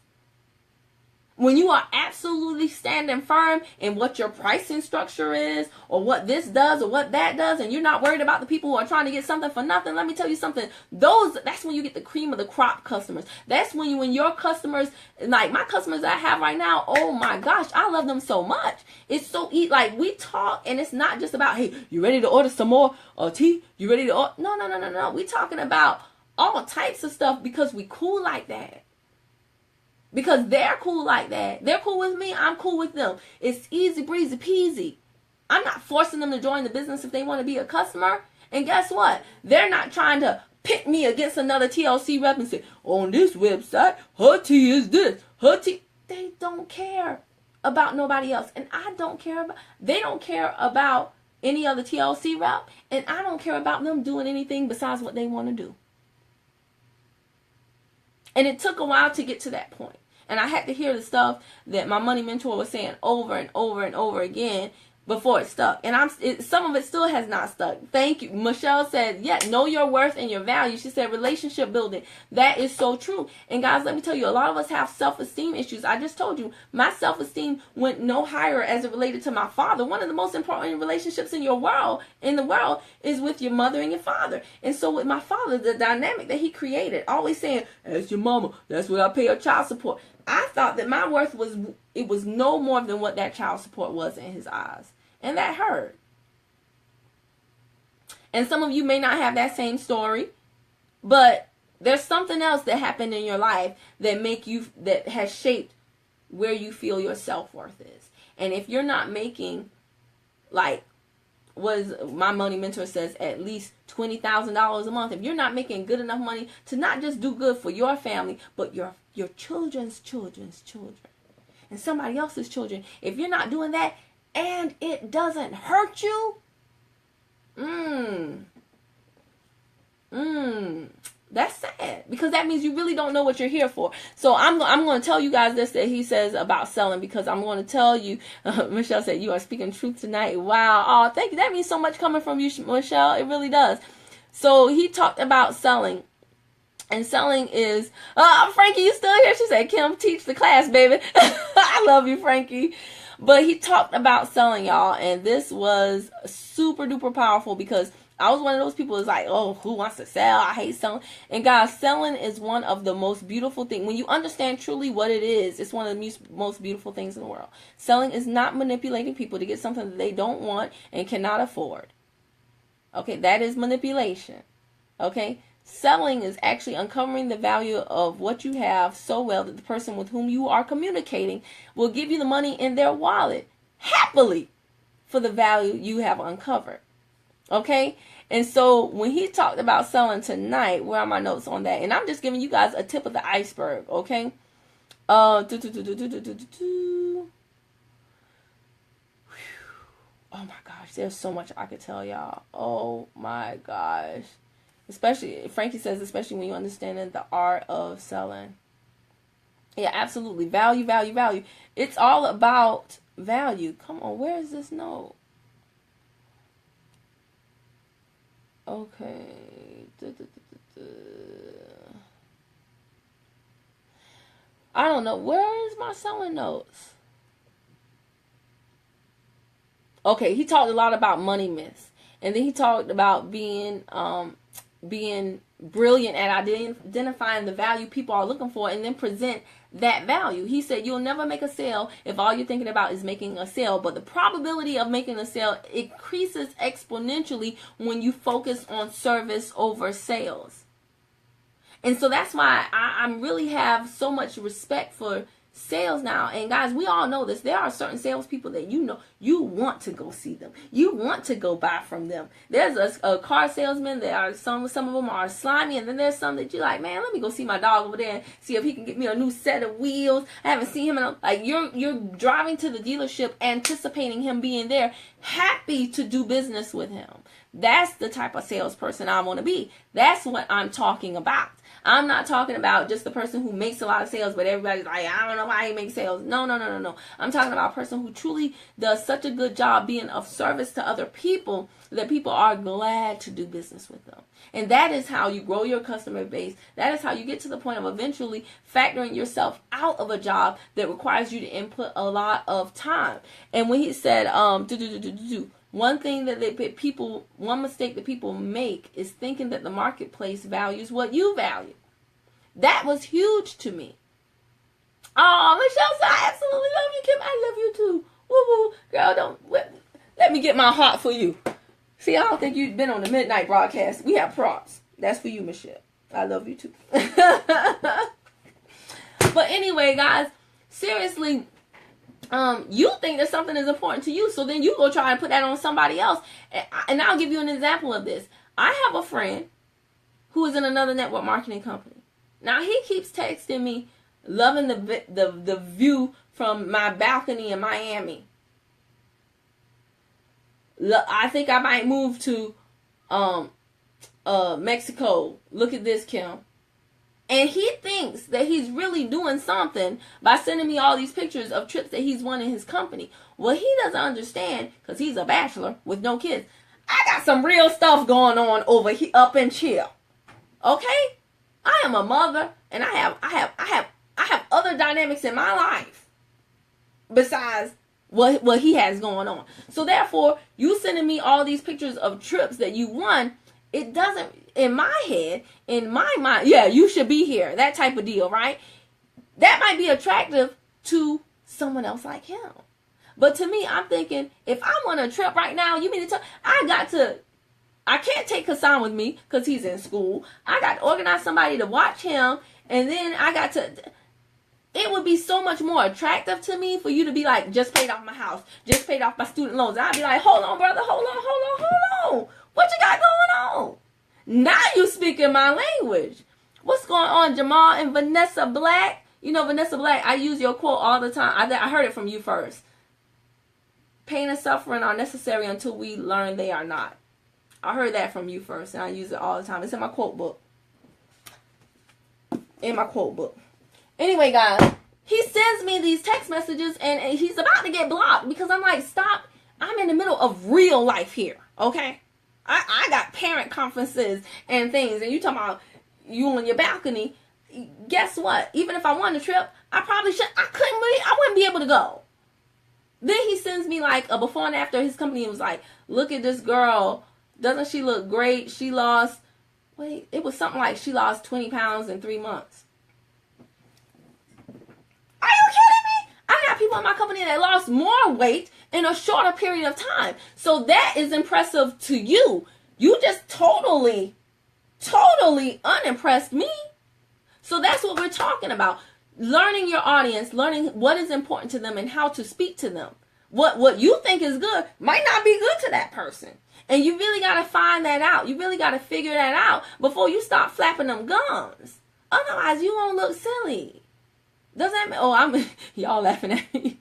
when you are absolutely standing firm in what your pricing structure is, or what this does, or what that does, and you're not worried about the people who are trying to get something for nothing, let me tell you something. That's when you get the cream of the crop customers. That's when your customers, like my customers that I have right now, oh my gosh, I love them so much. It's so like we talk, and it's not just about, hey, you ready to order some more tea? You ready to order? No. We talking about all types of stuff, because we cool like that. Because they're cool like that. They're cool with me. I'm cool with them. It's easy breezy peasy. I'm not forcing them to join the business if they want to be a customer. And guess what? They're not trying to pit me against another TLC rep and say, on this website, her tea is this. Her tea. They don't care about nobody else. And I don't care about, they don't care about any other TLC rep. And I don't care about them doing anything besides what they want to do. And it took a while to get to that point. And I had to hear the stuff that my money mentor was saying over and over and over again before it stuck. And some of it still has not stuck. Thank you. Michelle said, yeah, know your worth and your value. She said relationship building. That is so true. And guys, let me tell you, a lot of us have self-esteem issues. I just told you, my self-esteem went no higher as it related to my father. One of the most important relationships in the world is with your mother and your father. And so with my father, the dynamic that he created, always saying, ask your mama, that's what I pay her child support. I thought that my worth was no more than what that child support was in his eyes. And that hurt. And some of you may not have that same story, but there's something else that happened in your life that has shaped where you feel your self-worth is. And if you're not making, like, my money mentor says, at least $20,000 a month, if you're not making good enough money to not just do good for your family, but your children's children's children and somebody else's children, if you're not doing that and it doesn't hurt you, that's sad, because that means you really don't know what you're here for. So I'm going to tell you guys this that he says about selling, because I'm going to tell you, Michelle said, you are speaking truth tonight. Wow. Oh, thank you. That means so much coming from you, Michelle. It really does. So he talked about selling. And selling is, Frankie, you still here? She said, Kim, teach the class, baby. I love you, Frankie. But he talked about selling, y'all. And this was super duper powerful, because I was one of those people who's like, oh, who wants to sell? I hate selling. And guys, selling is one of the most beautiful things. When you understand truly what it is, it's one of the most beautiful things in the world. Selling is not manipulating people to get something that they don't want and cannot afford. Okay, that is manipulation. Okay, selling is actually uncovering the value of what you have so well that the person with whom you are communicating will give you the money in their wallet happily for the value you have uncovered. Okay, and so when he talked about selling tonight, where are my notes on that? And I'm just giving you guys a tip of the iceberg. Okay. Oh my gosh, there's so much I could tell y'all. Oh my gosh. Especially, Frankie says, especially when you understand the art of selling. Yeah, absolutely. Value, value, value. It's all about value. Come on, where is this note? Okay. I don't know. Where is my selling notes? Okay, he talked a lot about money myths. And then he talked about being brilliant at identifying the value people are looking for and then present that value. He said you'll never make a sale if all you're thinking about is making a sale, but the probability of making a sale increases exponentially when you focus on service over sales. And so that's why I really have so much respect for sales now. And guys, we all know this. There are certain salespeople that you know you want to go see them. You want to go buy from them. There's a car salesman. There are some of them are slimy, and then there's some that you're like, man, let me go see my dog over there and see if he can get me a new set of wheels. I haven't seen him in like you're driving to the dealership anticipating him being there, happy to do business with him. That's the type of salesperson I want to be. That's what I'm talking about. I'm not talking about just the person who makes a lot of sales, but everybody's like, I don't know why he makes sales. No. I'm talking about a person who truly does such a good job being of service to other people that people are glad to do business with them. And that is how you grow your customer base. That is how you get to the point of eventually factoring yourself out of a job that requires you to input a lot of time. And when he said, one thing that one mistake that people make is thinking that the marketplace values what you value. That was huge to me. Oh, Michelle said, I absolutely love you, Kim. I love you too. Woo woo. Girl, let me get my heart for you. See, I don't think you've been on the midnight broadcast. We have props. That's for you, Michelle. I love you too. But anyway, guys, seriously, you think that something is important to you, so then you go try and put that on somebody else. And I'll give you an example of this. I have a friend who is in another network marketing company. Now, he keeps texting me, loving the view from my balcony in Miami. I think I might move to Mexico. Look at this, Kim. And he thinks that he's really doing something by sending me all these pictures of trips that he's won in his company. Well, he doesn't understand, because he's a bachelor with no kids. I got some real stuff going on over here, up in here. Okay? I am a mother, and I have other dynamics in my life besides what he has going on. So therefore, you sending me all these pictures of trips that you won, it doesn't, in my head, in my mind, yeah, you should be here. That type of deal, right? That might be attractive to someone else like him. But to me, I'm thinking, if I'm on a trip right now, you mean to tell, I can't take Hassan with me because he's in school. I got to organize somebody to watch him. And then it would be so much more attractive to me for you to be like, just paid off my house, just paid off my student loans. And I'd be like, hold on, brother, hold on. What you got going on? Now you speaking my language. What's going on, Jamal and Vanessa Black? You know, Vanessa Black, I use your quote all the time. I heard it from you first. Pain and suffering are necessary until we learn they are not. I heard that from you first, and I use it all the time. It's in my quote book. Anyway, guys, he sends me these text messages, and he's about to get blocked because I'm like, stop. I'm in the middle of real life here, okay? I got parent conferences and things, and you talking about you on your balcony. Guess what? Even if I won the trip, I wouldn't be able to go. Then he sends me like a before and after his company and was like, look at this girl. Doesn't she look great? It was something like she lost 20 pounds in 3 months. Are you kidding me? I got people in my company that lost more weight in a shorter period of time. So that is impressive to you. You just totally unimpressed me. So that's what we're talking about. Learning your audience, learning what is important to them and how to speak to them. What you think is good might not be good to that person. And you really got to find that out. You really got to figure that out before you start flapping them gums. Otherwise, you won't look silly. Does that mean, y'all laughing at me.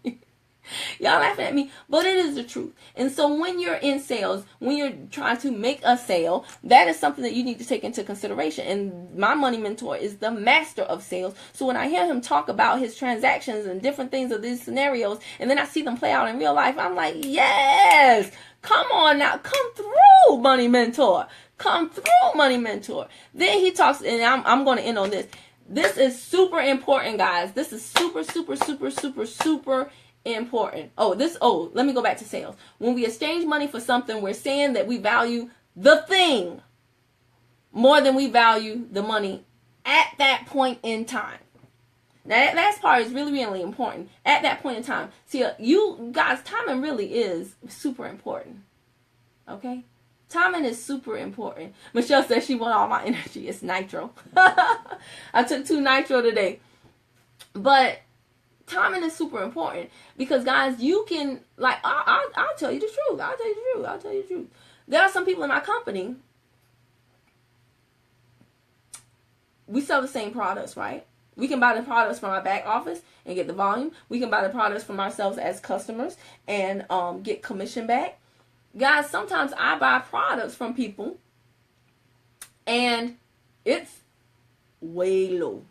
Y'all laughing at me, but it is the truth. And so when you're in sales, when you're trying to make a sale, that is something that you need to take into consideration. And my money mentor is the master of sales. So when I hear him talk about his transactions and different things of these scenarios, and then I see them play out in real life, I'm like, yes, come on now, come through, money mentor. Come through, money mentor. Then he talks, and I'm going to end on this. This is super important, guys. This is super important. Let me go back to sales. When we exchange money for something, we're saying that we value the thing more than we value the money at that point in time. Now, that last part is really important. At that point in time. See, you guys, timing really is super important. Okay? Timing is super important. Michelle says she want all my energy. It's nitro. I took 2 nitro today. But timing is super important because, guys, you can, like, I'll tell you the truth. I'll tell you the truth. There are some people in my company, we sell the same products, right? We can buy the products from our back office and get the volume. We can buy the products from ourselves as customers and get commission back. Guys, sometimes I buy products from people and it's way low.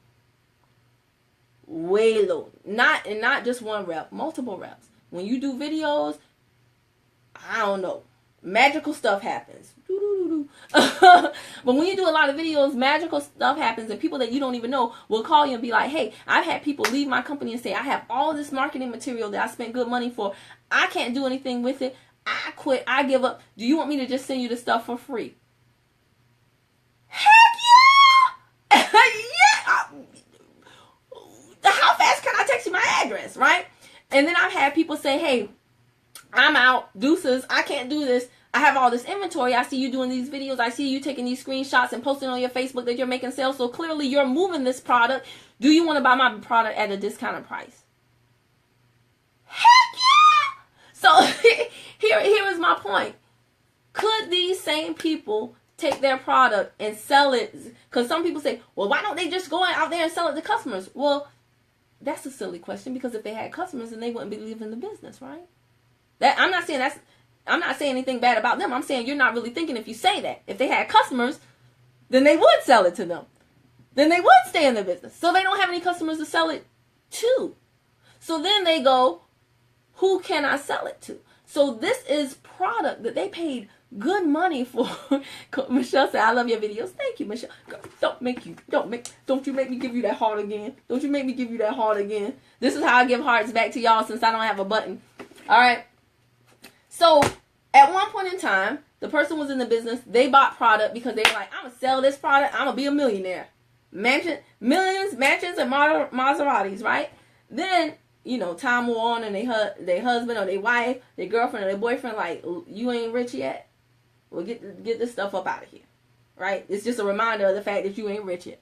Way low. Not just one rep, multiple reps. When you do videos, I don't know, magical stuff happens. But when you do a lot of videos, magical stuff happens, and people that you don't even know will call you and be like, hey, I've had people leave my company and say, I have all this marketing material that I spent good money for. I can't do anything with it. I quit. I give up. Do you want me to just send you the stuff for free? Heck yeah! Yeah! How fast can I text you my address, right? And then I've had people say, hey, I'm out. Deuces. I can't do this. I have all this inventory. I see you doing these videos. I see you taking these screenshots and posting on your Facebook that you're making sales. So clearly you're moving this product. Do you want to buy my product at a discounted price? Heck yeah! So here is my point. Could these same people take their product and sell it? Because some people say, well, why don't they just go out there and sell it to customers? Well, that's a silly question, because if they had customers, then they wouldn't be leaving the business, right? I'm not saying anything bad about them. I'm saying you're not really thinking if you say that. If they had customers, then they would sell it to them. Then they would stay in the business. So they don't have any customers to sell it to. So then they go, who can I sell it to? So this is product that they paid good money for. Michelle said, I love your videos. Thank you, Michelle. Don't you make me give you that heart again. Don't you make me give you that heart again. This is how I give hearts back to y'all since I don't have a button. All right. So at one point in time, the person was in the business. They bought product because they were like, I'm going to sell this product. I'm going to be a millionaire. Millions, mansions, and Maseratis, right? Then, time wore on and their husband or their wife, their girlfriend or their boyfriend, like, you ain't rich yet? Well, get this stuff up out of here, right? It's just a reminder of the fact that you ain't rich yet.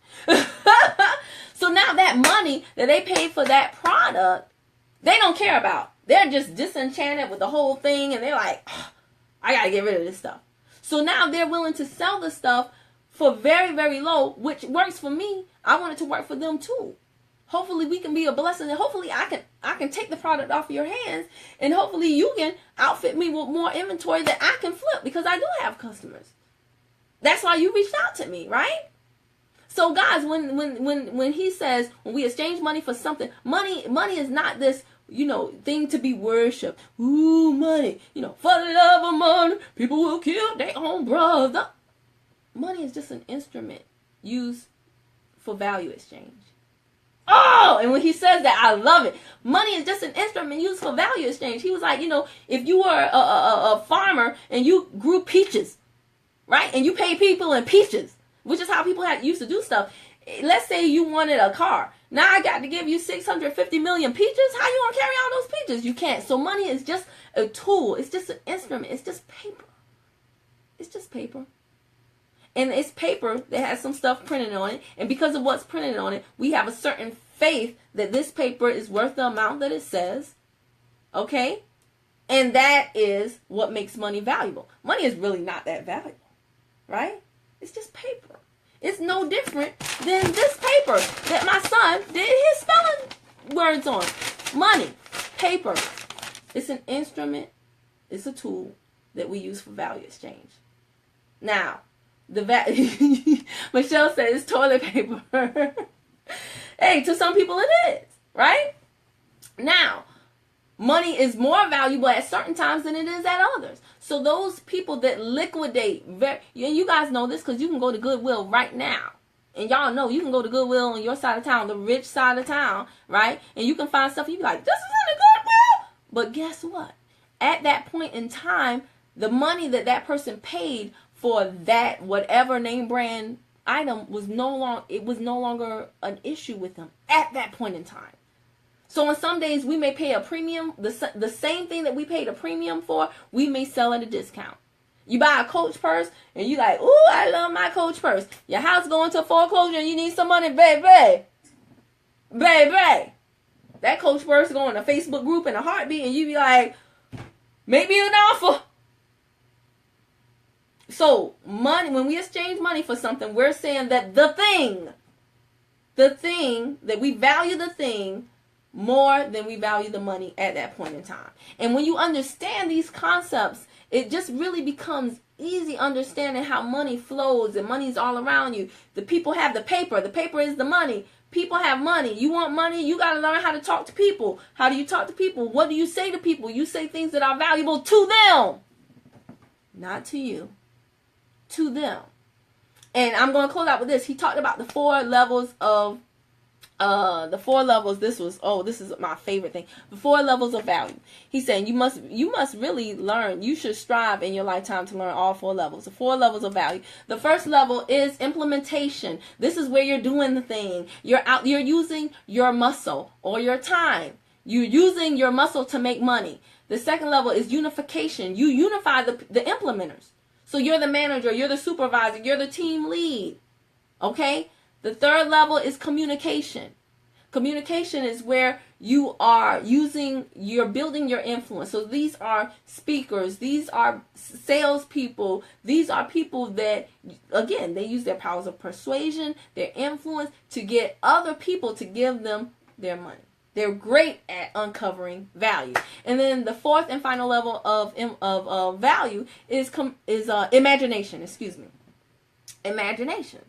So now that money that they paid for that product, they don't care about. They're just disenchanted with the whole thing, and they're like, oh, I got to get rid of this stuff. So now they're willing to sell the stuff for very, very low, which works for me. I want it to work for them too. Hopefully we can be a blessing, and hopefully I can take the product off of your hands, and hopefully you can outfit me with more inventory that I can flip, because I do have customers. That's why you reached out to me, right? So guys, when he says, when we exchange money for something, money is not this, thing to be worshipped. Ooh, money. For the love of money, people will kill their own brother. Money is just an instrument used for value exchange. Oh, and when he says that, I love it. Money is just an instrument used for value exchange. He was like, if you were a farmer and you grew peaches, right? And you pay people in peaches, which is how people used to do stuff. Let's say you wanted a car. Now I got to give you 650 million peaches. How you gonna carry all those peaches? You can't. So money is just a tool. It's just an instrument. It's just paper. It's just paper. And it's paper that has some stuff printed on it. And because of what's printed on it, we have a certain faith that this paper is worth the amount that it says. Okay? And that is what makes money valuable. Money is really not that valuable. Right? It's just paper. It's no different than this paper that my son did his spelling words on. Money. Paper. It's an instrument. It's a tool that we use for value exchange. Now, Michelle says it's toilet paper. Hey, to some people it is, right? Now, money is more valuable at certain times than it is at others. So those people that liquidate, and you guys know this because you can go to Goodwill right now. And y'all know you can go to Goodwill on your side of town, the rich side of town, right? And you can find stuff, you be like, this is in the Goodwill. But guess what? At that point in time, the money that person paid for that whatever name brand item was no longer an issue with them at that point in time. So on some days we may pay a premium, the same thing that we paid a premium for, we may sell at a discount. You buy a Coach purse and you like, ooh, I love my Coach purse. Your house going to foreclosure and you need some money, baby. Baby. That Coach purse going to a Facebook group in a heartbeat and you be like, make me an offer. So money, when we exchange money for something, we're saying that the thing, that we value the thing more than we value the money at that point in time. And when you understand these concepts, it just really becomes easy understanding how money flows and money's all around you. The people have the paper. The paper is the money. People have money. You want money? You got to learn how to talk to people. How do you talk to people? What do you say to people? You say things that are valuable to them. Not to you. To them. And I'm going to close out with this. He talked about the 4 levels of this is my favorite thing. The 4 levels of value. He's saying you must really learn. You should strive in your lifetime to learn all 4 levels. The 4 levels of value. The first level is implementation. This is where you're doing the thing. You're using your muscle or your time. You're using your muscle to make money. The second level is unification. You unify the implementers. So you're the manager, you're the supervisor, you're the team lead. Okay? The third level is communication. Communication is where you're building your influence. So these are speakers, these are salespeople, these are people that, again, they use their powers of persuasion, their influence to get other people to give them their money. They're great at uncovering value. And then the fourth and final level of value is imagination. Imagination.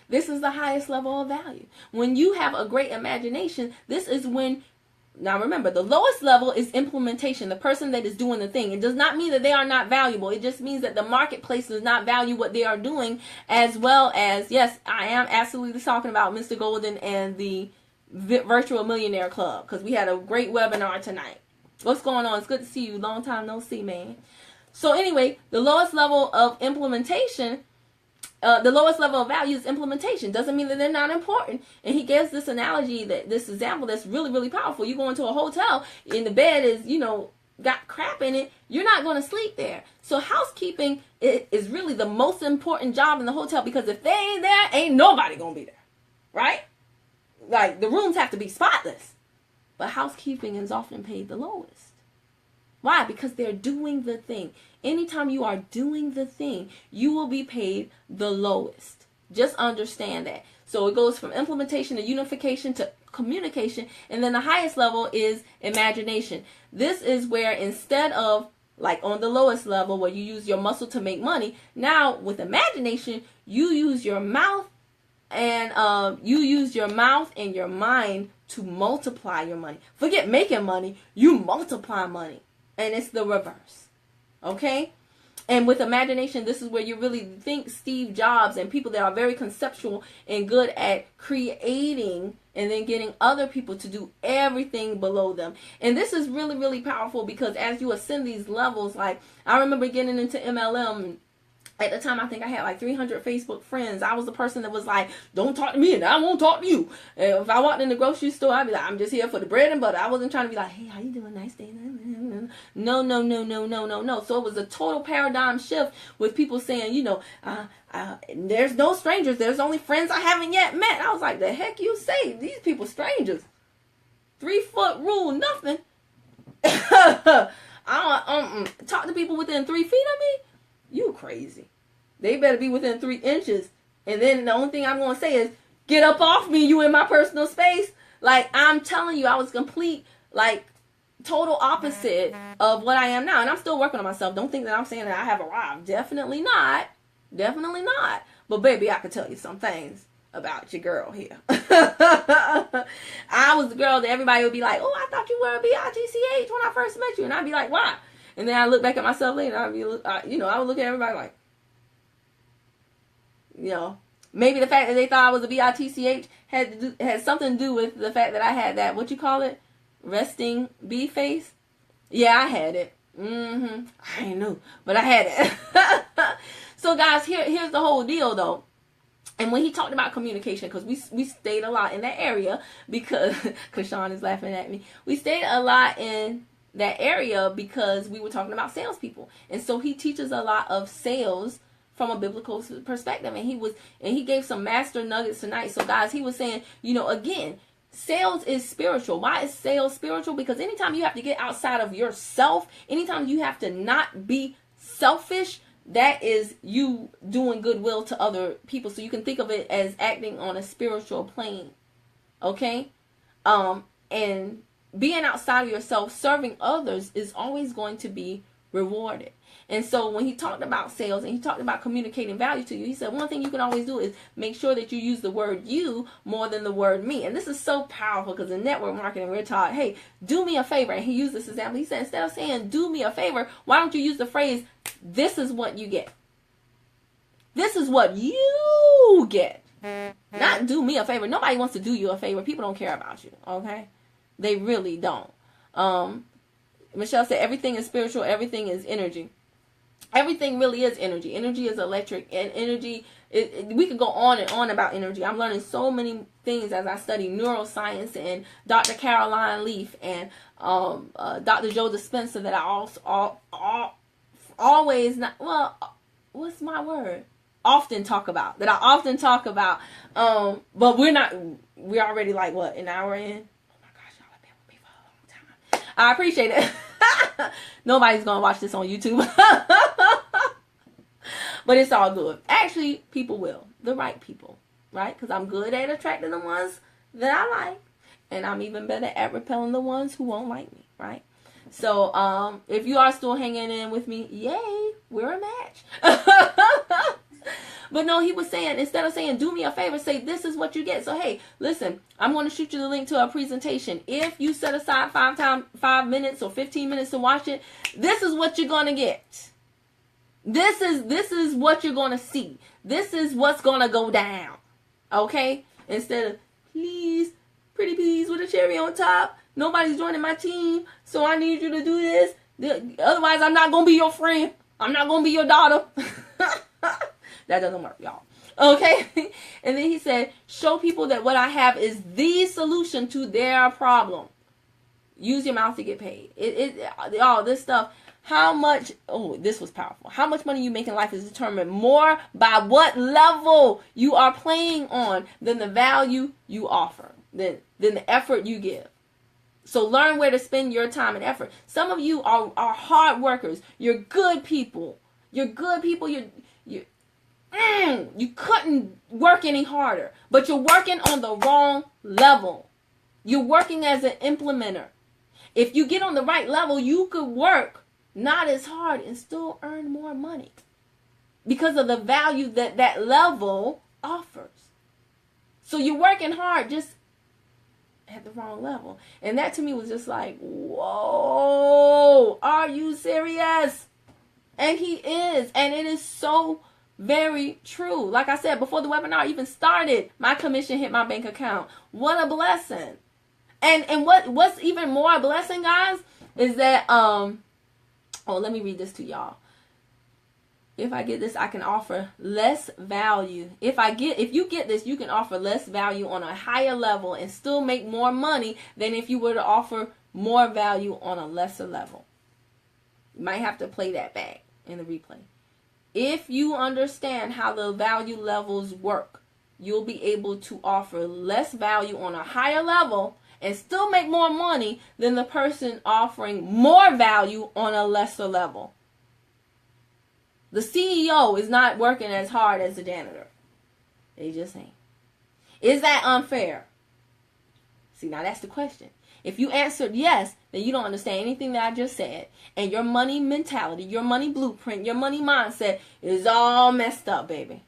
This is the highest level of value. When you have a great imagination, this is when, now remember, the lowest level is implementation, the person that is doing the thing. It does not mean that they are not valuable. It just means that the marketplace does not value what they are doing, as well as, yes, I am absolutely talking about Mr. Golden and the Virtual Millionaire Club, because we had a great webinar tonight. What's going on? It's good to see you. Long time no see, man. So anyway, the lowest level of implementation, the lowest level of value is implementation. Doesn't mean that they're not important. And he gives this analogy, this example that's really, really powerful. You go into a hotel and the bed is, got crap in it. You're not going to sleep there. So housekeeping is really the most important job in the hotel, because if they ain't there, ain't nobody going to be there. Right? Like, the rooms have to be spotless. But housekeeping is often paid the lowest. Why? Because they're doing the thing. Anytime you are doing the thing, you will be paid the lowest. Just understand that. So it goes from implementation to unification to communication. And then the highest level is imagination. This is where, instead of, like on the lowest level where you use your muscle to make money, now with imagination, you use your mouth and your mind to multiply your money. Forget making money, you multiply money. And it's the reverse. Okay? And with imagination, this is where you really think Steve Jobs and people that are very conceptual and good at creating and then getting other people to do everything below them. And this is really, really powerful, because as you ascend these levels, like I remember getting into MLM At the time, I think I had like 300 Facebook friends. I was the person that was like, don't talk to me and I won't talk to you. And if I walked in the grocery store, I'd be like, I'm just here for the bread and butter. I wasn't trying to be like, hey, how you doing? Nice day. No, no, no, no, no, no, no. So it was a total paradigm shift with people saying, there's no strangers. There's only friends I haven't yet met. I was like, the heck you say? These people strangers. 3-foot rule, nothing. I don't talk to people within 3 feet of me. You crazy. They better be within 3 inches. And then the only thing I'm going to say is, get up off me, you in my personal space. Like, I'm telling you, I was complete, like, total opposite of what I am now. And I'm still working on myself. Don't think that I'm saying that I have arrived. Definitely not. Definitely not. But, baby, I could tell you some things about your girl here. I was the girl that everybody would be like, oh, I thought you were a BITCH when I first met you. And I'd be like, why? And then I look back at myself later, I would look at everybody like, maybe the fact that they thought I was a BITCH had something to do with the fact that I had that, what you call it, resting B face. Yeah, I had it. I ain't know, but I had it. So guys, here's the whole deal though. And when he talked about communication, because we stayed a lot in that area because Sean is laughing at me. We stayed a lot in that area because we were talking about salespeople. And so he teaches a lot of sales from a biblical perspective. And he gave some master nuggets tonight. So guys, he was saying, again, sales is spiritual. Why is sales spiritual? Because anytime you have to get outside of yourself, anytime you have to not be selfish, that is you doing goodwill to other people. So you can think of it as acting on a spiritual plane. Okay? And being outside of yourself, serving others is always going to be rewarded. And so when he talked about sales and he talked about communicating value to you, he said one thing you can always do is make sure that you use the word you more than the word me. And this is so powerful because in network marketing, we're taught, hey, do me a favor. And he used this example. He said, instead of saying, do me a favor, why don't you use the phrase, this is what you get. This is what you get. Not do me a favor. Nobody wants to do you a favor. People don't care about you. Okay? They really don't. Michelle said everything is spiritual. Everything is energy. Everything really is energy. Energy is electric. And energy, we could go on and on about energy. I'm learning so many things as I study neuroscience and Dr. Caroline Leaf and Dr. Joe Dispenza that I also always, not, well, what's my word? Often talk about. That I often talk about. But we're already like, what, an hour in? I appreciate it. Nobody's going to watch this on YouTube. But it's all good. Actually, people will. The right people. Right? Because I'm good at attracting the ones that I like. And I'm even better at repelling the ones who won't like me. Right? So, if you are still hanging in with me, yay, we're a match. But no, he was saying, instead of saying, do me a favor, say, this is what you get. So, hey, listen, I'm going to shoot you the link to a presentation. If you set aside 5 minutes or 15 minutes to watch it, this is what you're going to get. This is what you're going to see. This is what's going to go down. Okay? Instead of, please, pretty please with a cherry on top. Nobody's joining my team, so I need you to do this. Otherwise, I'm not going to be your friend. I'm not going to be your daughter. That doesn't work, y'all. Okay? And then he said, show people that what I have is the solution to their problem. Use your mouth to get paid. All this stuff. How much, this was powerful. How much money you make in life is determined more by what level you are playing on than the value you offer, than the effort you give. So learn where to spend your time and effort. Some of you are hard workers. You're good people. You're good people. You couldn't work any harder, but you're working on the wrong level. You're working as an implementer. If you get on the right level, you could work not as hard and still earn more money because of the value that level offers. So you're working hard just at the wrong level. And that to me was just like, whoa, are you serious? And he is. And it is so very true. Like I said, before the webinar even started, my commission hit my bank account. What a blessing. And what's even more a blessing, guys, is that, let me read this to y'all. if I get this, I can offer less value. If you get this, you can offer less value on a higher level and still make more money than if you were to offer more value on a lesser level. You might have to play that back in the replay. If you understand how the value levels work, you'll be able to offer less value on a higher level and still make more money than the person offering more value on a lesser level. The CEO is not working as hard as the janitor. They just ain't. Is that unfair? See, now that's the question. If you answered yes, then you don't understand anything that I just said. And your money mentality, your money blueprint, your money mindset is all messed up, baby.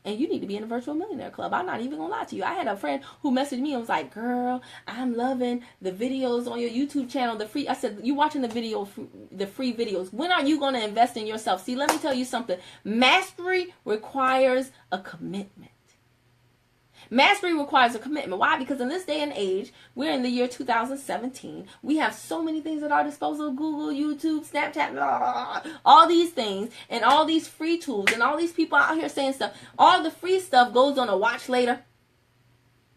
And you need to be in a virtual millionaire club. I'm not even going to lie to you. I had a friend who messaged me and was like, girl, I'm loving the videos on your YouTube channel. I said, you watching the free videos. When are you going to invest in yourself? See, let me tell you something. Mastery requires a commitment. Mastery requires a commitment. Why? Because in this day and age, we're in the year 2017. We have so many things at our disposal. Google, YouTube, Snapchat, blah, blah, blah, all these things and all these free tools and all these people out here saying stuff. All the free stuff goes on a watch later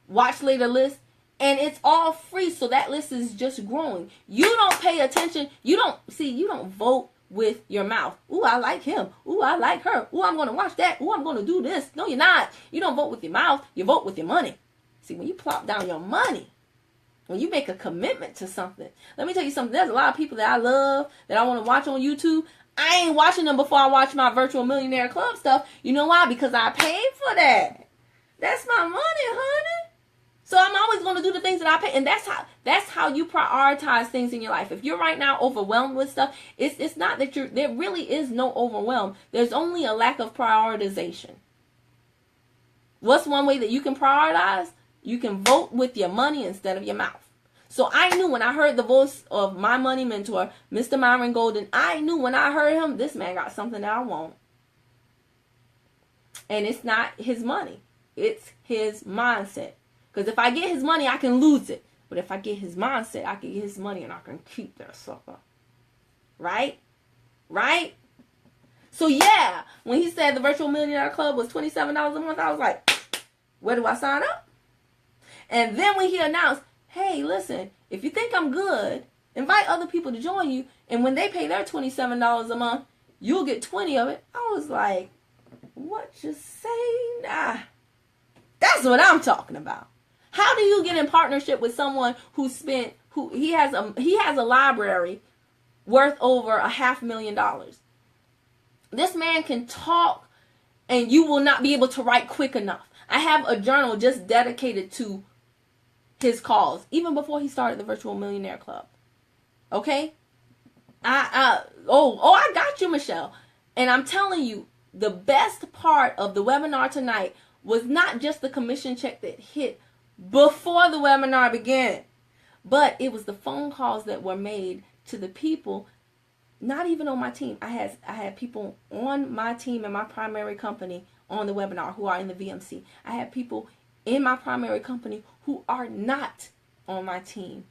list. And it's all free. So that list is just growing. You don't pay attention. You don't vote with your mouth. Ooh, I like him. Ooh, I like her. Ooh, I'm going to watch that. Ooh, I'm going to do this. No, you're not. You don't vote with your mouth. You vote with your money. See, when you plop down your money, when you make a commitment to something, let me tell you something. There's a lot of people that I love, that I want to watch on YouTube. I ain't watching them before I watch my virtual millionaire club stuff. You know why? Because I paid for that. That's my money, honey. So I'm always going to do the things that I pay. And that's how you prioritize things in your life. If you're right now overwhelmed with stuff, it's not that there really is no overwhelm. There's only a lack of prioritization. What's one way that you can prioritize? You can vote with your money instead of your mouth. So I knew when I heard the voice of my money mentor, Mr. Myron Golden, I knew when I heard him, this man got something that I want. And it's not his money. It's his mindset. Because if I get his money, I can lose it. But if I get his mindset, I can get his money and I can keep that sucker. Right? Right? So yeah, when he said the Virtual Millionaire Club was $27 a month, I was like, where do I sign up? And then when he announced, hey, listen, if you think I'm good, invite other people to join you. And when they pay their $27 a month, you'll get 20 of it. I was like, what you say? Nah. That's what I'm talking about. How do you get in partnership with someone who he has a library worth over $500,000? This man can talk and you will not be able to write quick enough. I have a journal just dedicated to his calls, even before he started the Virtual Millionaire Club. Okay? I got you, Michelle. And I'm telling you, the best part of the webinar tonight was not just the commission check that hit before the webinar began, but it was the phone calls that were made to the people, not even on my team. I had people on my team and my primary company on the webinar who are in the VMC. I had people in my primary company who are not on my team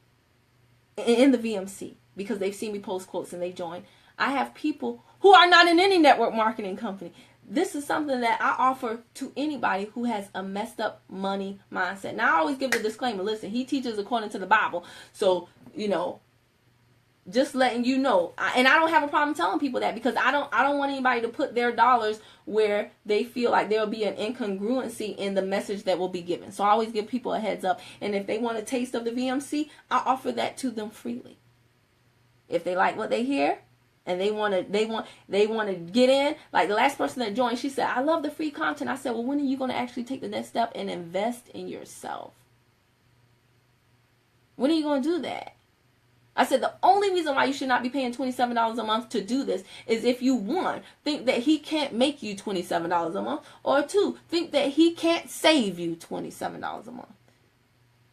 in the VMC because they've seen me post quotes and they joined. I have people who are not in any network marketing company. This is something that I offer to anybody who has a messed up money mindset. Now, I always give the disclaimer. Listen, he teaches according to the Bible. So, just letting you know. And I don't have a problem telling people that because I don't want anybody to put their dollars where they feel like there'll be an incongruency in the message that will be given. So I always give people a heads up. And if they want a taste of the VMC, I offer that to them freely. If they like what they hear, and they want to get in. Like the last person that joined, she said, I love the free content. I said, well, when are you going to actually take the next step and invest in yourself? When are you going to do that? I said, the only reason why you should not be paying $27 a month to do this is if you, one, think that he can't make you $27 a month, or two, think that he can't save you $27 a month.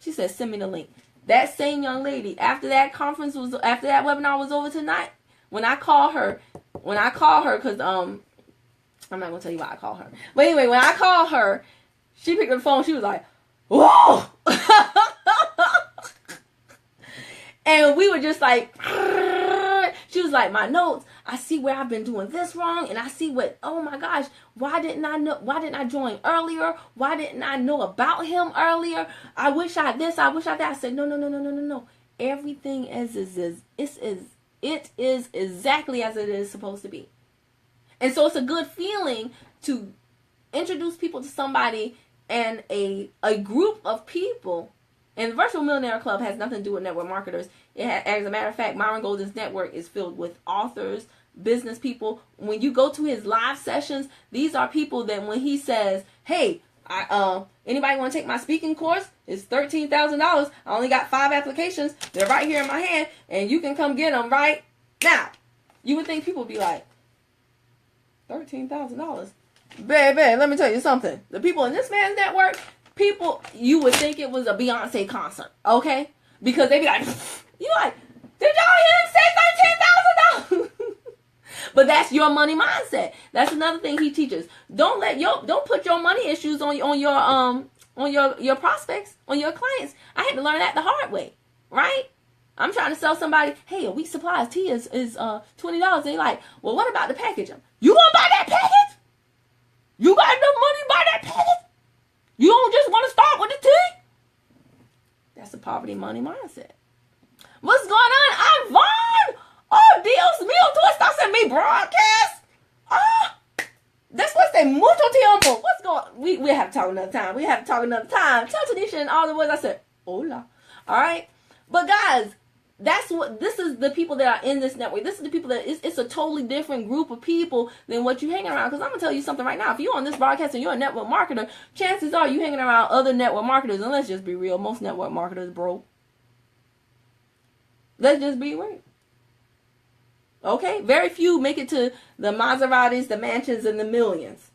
She said, send me the link. That same young lady, after that webinar was over tonight, when I call her, because I'm not gonna tell you why I call her. But anyway, when I call her, she picked up the phone. She was like, "Whoa!" And we were just like, she was like, "My notes. I see where I've been doing this wrong, and I see what, oh my gosh, why didn't I join earlier? Why didn't I know about him earlier? I wish I this, I wish I that. I said, no. Everything it is exactly as it is supposed to be. And so it's a good feeling to introduce people to somebody and a group of people. And the Virtual Millionaire Club has nothing to do with network marketers. As a matter of fact, Myron Golden's network is filled with authors, business people. When you go to his live sessions, these are people that when he says, hey, anybody want to take my speaking course? It's $13,000. I only got 5 applications. They're right here in my hand, and you can come get them right now. You would think people would be like, $13,000? Baby, let me tell you something. The people in this man's network, you would think it was a Beyonce concert, okay? Because they be like, you like, did y'all hear him say $13,000? But that's your money mindset. That's another thing he teaches. Don't put your money issues on your prospects, on your clients. I had to learn that the hard way, right? I'm trying to sell somebody, hey, a week's supply of tea is $20. And they're like, well, what about the packaging? You want to buy that package? You got enough money to buy that package? You don't just want to start with the tea? That's a poverty money mindset. What's going on, Yvonne? Oh, Dios mío, tú estás en mi broadcast? Después de mucho tiempo. What's going on? We have to talk another time. Tell Tanisha and all the words. I said, hola. All right? But guys, this is the people that are in this network. This is the people that it's a totally different group of people than what you hanging around. Because I'm going to tell you something right now. If you're on this broadcast and you're a network marketer, chances are you hanging around other network marketers. And let's just be real. Most network marketers broke. Let's just be real. Okay? Very few make it to the Maseratis, the mansions, and the millions.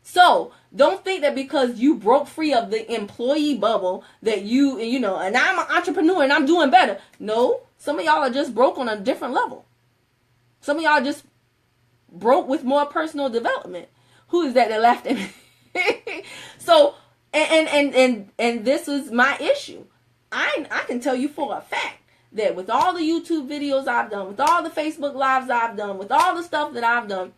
So, don't think that because you broke free of the employee bubble that and I'm an entrepreneur and I'm doing better. No, some of y'all are just broke on a different level. Some of y'all just broke with more personal development. Who is that laughed at me? So, and this is my issue. I can tell you for a fact that with all the YouTube videos I've done, with all the Facebook Lives I've done, with all the stuff that I've done,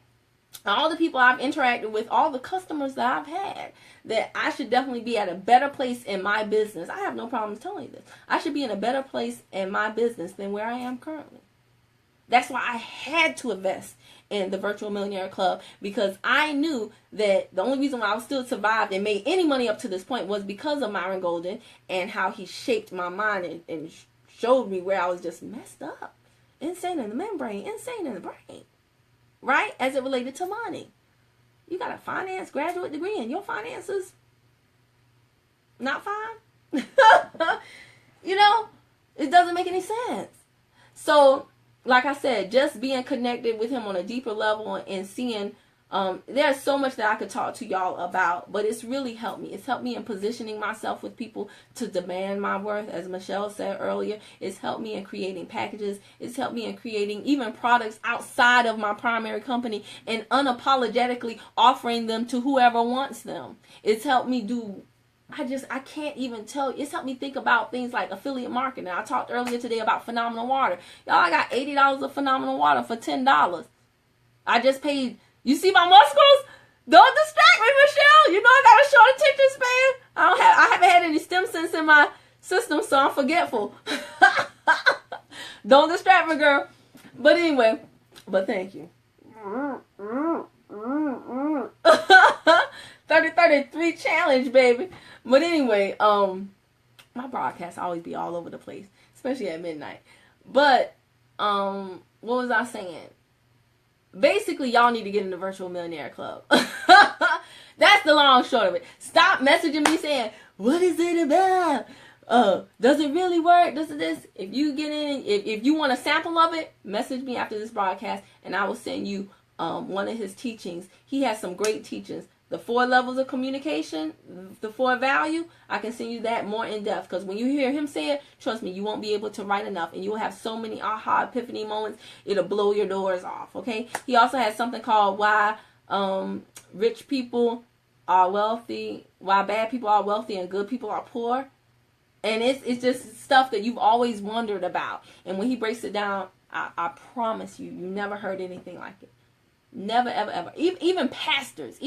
all the people I've interacted with, all the customers that I've had, that I should definitely be at a better place in my business. I have no problem telling you this. I should be in a better place in my business than where I am currently. That's why I had to invest in the Virtual Millionaire Club, because I knew that the only reason why I still survived and made any money up to this point was because of Myron Golden and how he shaped my mind and showed me where I was just messed up. Insane in the membrane, insane in the brain. Right? As it related to money. You got a finance graduate degree and your finances not fine? It doesn't make any sense. So, like I said, just being connected with him on a deeper level and seeing, there's so much that I could talk to y'all about, but it's really helped me. It's helped me in positioning myself with people to demand my worth, as Michelle said earlier. It's helped me in creating packages. It's helped me in creating even products outside of my primary company and unapologetically offering them to whoever wants them. It's helped me do, I can't even tell you. It's helped me think about things like affiliate marketing. I talked earlier today about Phenomenal Water. Y'all, I got $80 of Phenomenal Water for $10. I just paid. You see my muscles? Don't distract me, Michelle. You know I got a short attention span. I haven't had any stem cells in my system, so I'm forgetful. Don't distract me, girl. But anyway, thank you. 30-33 challenge, baby. But anyway, my broadcasts always be all over the place, especially at midnight. But what was I saying? Basically, y'all need to get in the Virtual Millionaire Club. That's the long short of it. Stop messaging me saying, what is it about? Does it really work? Does it this? If you get in, if you want a sample of it, message me after this broadcast and I will send you one of his teachings. He has some great teachings. The 4 levels of communication, the 4 value, I can send you that more in depth. Because when you hear him say it, trust me, you won't be able to write enough. And you will have so many aha epiphany moments, it'll blow your doors off, okay? He also has something called Why Rich People Are Wealthy, Why Bad People Are Wealthy and Good People Are Poor. And it's just stuff that you've always wondered about. And when he breaks it down, I promise you, you never heard anything like it. Never, ever, ever. Even pastors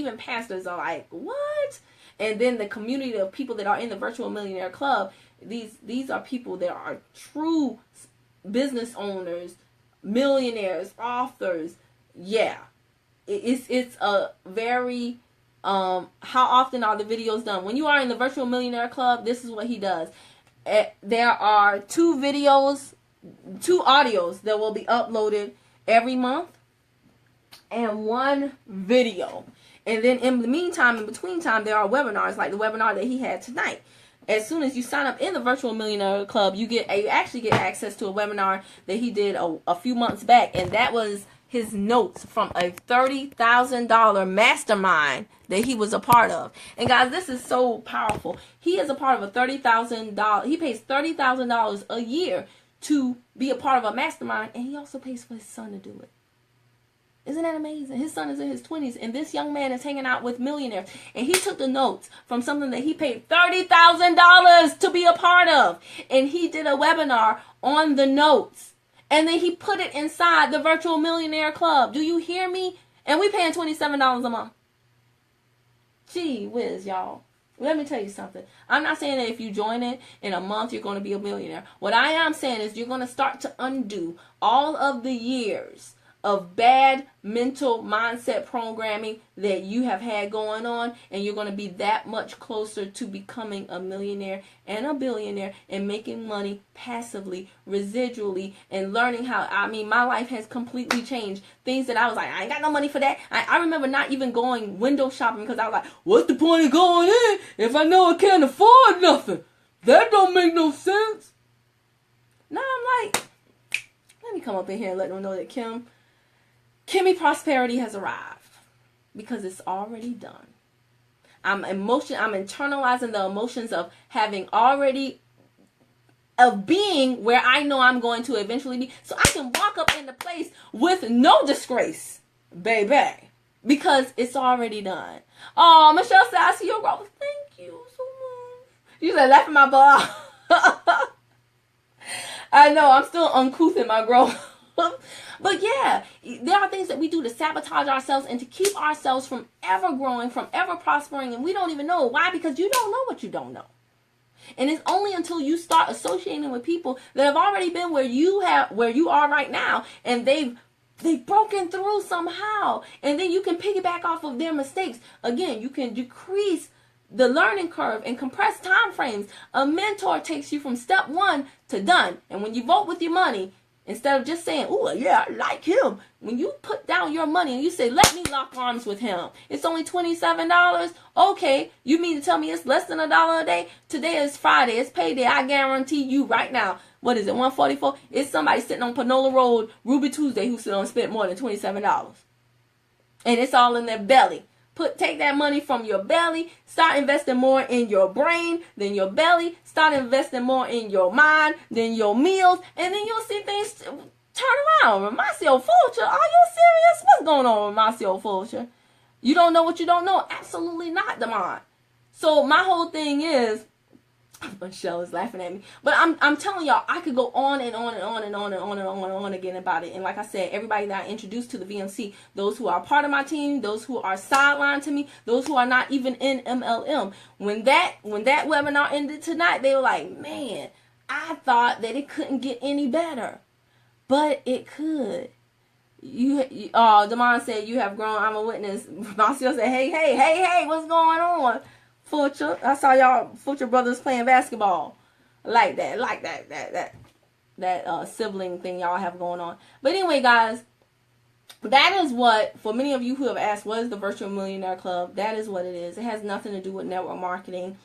are like, what? And then the community of people that are in the Virtual Millionaire Club, these are people that are true business owners, millionaires, authors. Yeah. It's a very, how often are the videos done? When you are in the Virtual Millionaire Club, this is what he does. There are 2 audios that will be uploaded every month, and 1 video. And then in the meantime, in between time, there are webinars like the webinar that he had tonight. As soon as you sign up in the Virtual Millionaire Club, you actually get access to a webinar that he did a few months back, and that was his notes from a $30,000 mastermind that he was a part of. And guys, this is so powerful. He is a part of a $30,000. He pays $30,000 a year to be a part of a mastermind, and he also pays for his son to do it. Isn't that amazing? His son is in his 20s, and this young man is hanging out with millionaires. And he took the notes from something that he paid $30,000 to be a part of. And he did a webinar on the notes. And then he put it inside the Virtual Millionaire Club. Do you hear me? And we paying $27 a month. Gee whiz, y'all. Let me tell you something. I'm not saying that if you join it in a month, you're going to be a millionaire. What I am saying is you're going to start to undo all of the years of bad mental mindset programming that you have had going on, and you're going to be that much closer to becoming a millionaire and a billionaire and making money passively, residually, and learning how, my life has completely changed. Things that I was like, I ain't got no money for that. I remember not even going window shopping because I was like, what's the point of going in if I know I can't afford nothing? That don't make no sense. Now I'm like, let me come up in here and let them know that Kimmy prosperity has arrived because it's already done. I'm internalizing the emotions of being where I know I'm going to eventually be, so I can walk up in the place with no disgrace, baby, because it's already done. Oh, Michelle said, I see your growth. Thank you so much. You said, laughing my butt off. I know, I'm still uncouth in my growth. But yeah, there are things that we do to sabotage ourselves and to keep ourselves from ever growing, from ever prospering, and we don't even know why, because you don't know what you don't know. And it's only until you start associating with people that have already been where you are right now, and they've broken through somehow, and then you can piggyback off of their mistakes. Again, you can decrease the learning curve and compress time frames. A mentor takes you from step 1 to done. And when you vote with your money, instead of just saying, oh, yeah, I like him. When you put down your money and you say, let me lock arms with him. It's only $27. Okay, you mean to tell me it's less than $1 a day? Today is Friday. It's payday. I guarantee you right now. What is it, 144? It's somebody sitting on Panola Road, Ruby Tuesday, who's still spent more than $27. And it's all in their belly. Take that money from your belly, start investing more in your brain than your belly, start investing more in your mind than your meals, and then you'll see things turn around. Marcio Fulcher, are you serious? What's going on with Marcio Fulcher? You don't know what you don't know? Absolutely not, Damon. So my whole thing is, Michelle is laughing at me, but I'm telling y'all, I could go on and on and on and on and on and on and on again about it. And like I said, everybody that I introduced to the VMC, those who are part of my team, those who are sidelined to me, those who are not even in MLM, when that webinar ended tonight, they were like, man, I thought that it couldn't get any better, but it could. Damon said, you have grown. I'm a witness. Marcio said, hey, what's going on? Fulcher, I saw y'all Fulcher brothers playing basketball. Like that sibling thing y'all have going on. But anyway, guys, that is what, for many of you who have asked, what is the Virtual Millionaire Club? That is what it is. It has nothing to do with network marketing.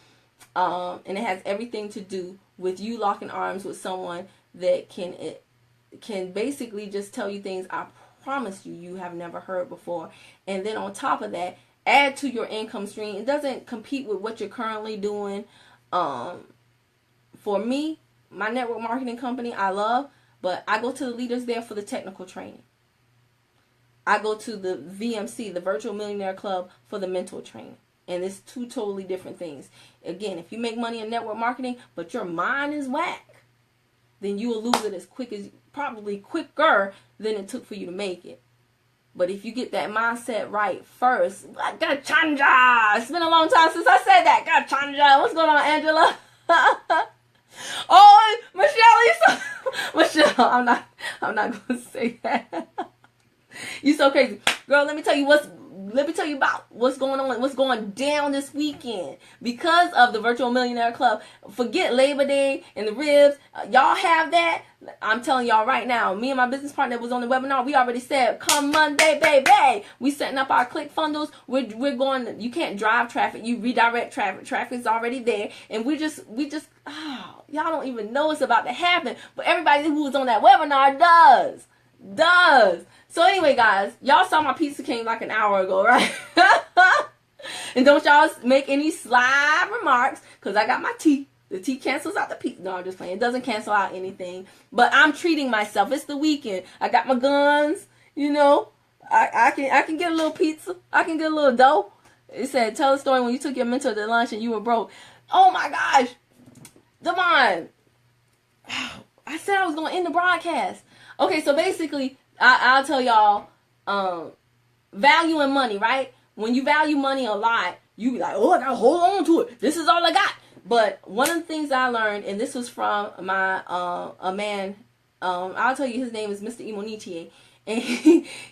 And it has everything to do with you locking arms with someone that can basically just tell you things I promise you have never heard before. And then on top of that, add to your income stream. It doesn't compete with what you're currently doing. For me, my network marketing company, I love, but I go to the leaders there for the technical training. I go to the VMC, the Virtual Millionaire Club, for the mental training. And it's two totally different things. Again, if you make money in network marketing, but your mind is whack, then you will lose it probably quicker than it took for you to make it. But if you get that mindset right first, gachanja. It's been a long time since I said that. Gachanja. What's going on, Angela? Oh, Michelle, I'm not gonna say that. You so crazy, girl. Let me tell you about what's going on, what's going down this weekend because of the Virtual Millionaire Club. Forget Labor Day and the ribs. Y'all have that. I'm telling y'all right now, me and my business partner was on the webinar. We already said, come Monday, baby. We setting up our ClickFunnels. We're going, you can't drive traffic. You redirect traffic. Traffic's already there. And we just, y'all don't even know it's about to happen. But everybody who was on that webinar does. So anyway, guys, y'all saw my pizza came like an hour ago, right? And don't y'all make any sly remarks, because I got my tea. The tea cancels out the pizza. No, I'm just playing. It doesn't cancel out anything. But I'm treating myself. It's the weekend. I got my guns, you know. I can get a little pizza. I can get a little dough. It said, tell a story when you took your mentor to lunch and you were broke. Oh my gosh. Devon. I said I was going to end the broadcast. Okay, so basically, I'll tell y'all, valuing money, right? When you value money a lot, you be like, oh, I gotta hold on to it. This is all I got. But one of the things I learned, and this was from my a man, I'll tell you his name is Mr. Imonitie, and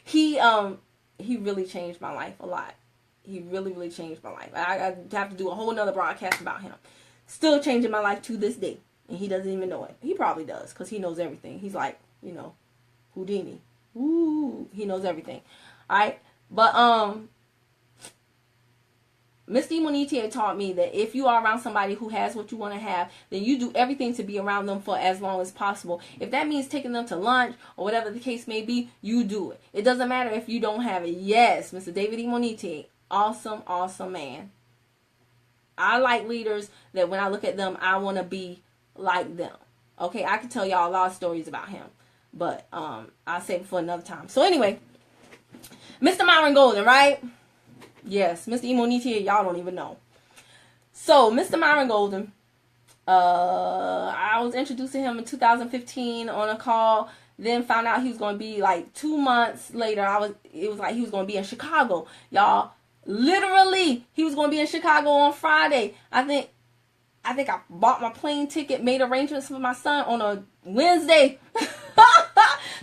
he really changed my life a lot. He really, really changed my life. I have to do a whole nother broadcast about him. Still changing my life to this day, and he doesn't even know it. He probably does, because he knows everything. He's like, you know, Houdini. Ooh, he knows everything. All right, but Mr. Imonitie taught me that if you are around somebody who has what you want to have, then you do everything to be around them for as long as possible. If that means taking them to lunch or whatever the case may be, you do it. It doesn't matter if you don't have it. Yes, Mr. David Imonitie, awesome, awesome man. I like leaders that when I look at them, I want to be like them. Okay, I can tell y'all a lot of stories about him, but I'll save it for another time. So anyway, Mr. Myron Golden, right? Yes, Mr. Imonitie, y'all don't even know. So, Mr. Myron Golden, I was introduced to him in 2015 on a call. Then found out he was going to be like 2 months later. It was like he was going to be in Chicago, y'all. Literally, he was going to be in Chicago on Friday. I think I bought my plane ticket, made arrangements for my son on a Wednesday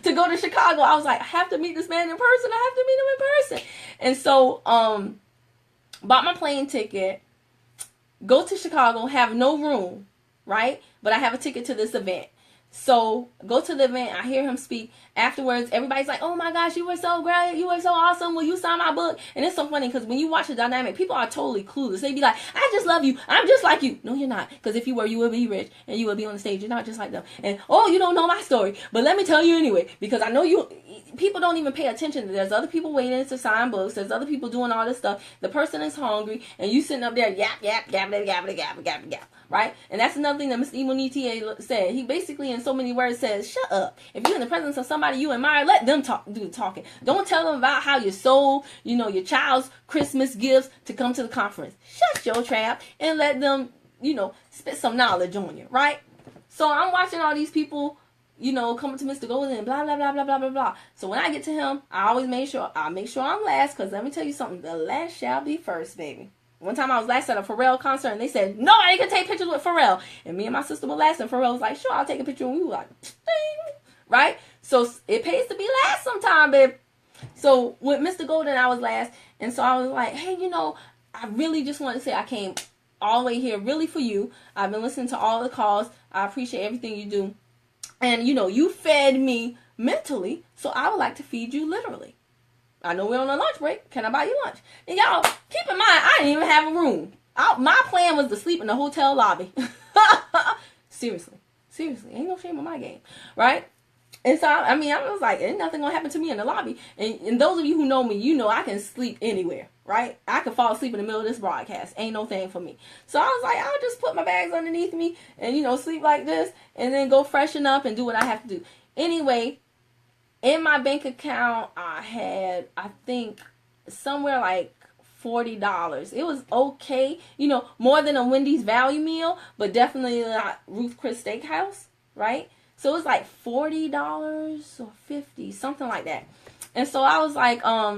to go to Chicago. I was like, I have to meet this man in person. I have to meet him in person. And so, bought my plane ticket, go to Chicago, have no room, right? But I have a ticket to this event. So, go to the event, I hear him speak. Afterwards, everybody's like, oh my gosh, you were so great, you were so awesome, will you sign my book? And it's so funny, because when you watch the dynamic, people are totally clueless. They be like, I just love you, I'm just like you. No, you're not, because if you were, you would be rich, and you would be on the stage. You're not just like them. And, oh, you don't know my story, but let me tell you anyway, because I know people don't even pay attention. There's other people waiting to sign books, there's other people doing all this stuff. The person is hungry, and you sitting up there, yap, right? And that's another thing that Mr. Imonitie said. He basically, in so many words, says, shut up. If you're in the presence of somebody you admire, let them do the talking. Don't tell them about how you sold, your child's Christmas gifts to come to the conference. Shut your trap and let them, spit some knowledge on you, right? So I'm watching all these people, coming to Mr. Golden and blah, blah, blah, blah, blah, blah, blah. So when I get to him, I always make sure I'm last, because let me tell you something, the last shall be first, baby. One time I was last at a Pharrell concert, and they said, nobody can take pictures with Pharrell. And me and my sister were last, and Pharrell was like, sure, I'll take a picture. And we were like, ding, right? So it pays to be last sometime, babe. So with Mr. Golden, I was last. And so I was like, hey, I really just want to say I came all the way here really for you. I've been listening to all the calls. I appreciate everything you do. And, you fed me mentally, so I would like to feed you literally. I know we're on a lunch break. Can I buy you lunch? And y'all, keep in mind, I didn't even have a room. My plan was to sleep in the hotel lobby. Seriously. Ain't no shame in my game. Right? And so, I was like, ain't nothing going to happen to me in the lobby. And those of you who know me, I can sleep anywhere. Right? I can fall asleep in the middle of this broadcast. Ain't no thing for me. So I was like, I'll just put my bags underneath me and, sleep like this. And then go freshen up and do what I have to do. Anyway, in my bank account, I had, I think, somewhere like $40. It was okay, more than a Wendy's value meal, but definitely not Ruth Chris Steakhouse, right? So it was like $40 or $50, something like that. And so I was like, I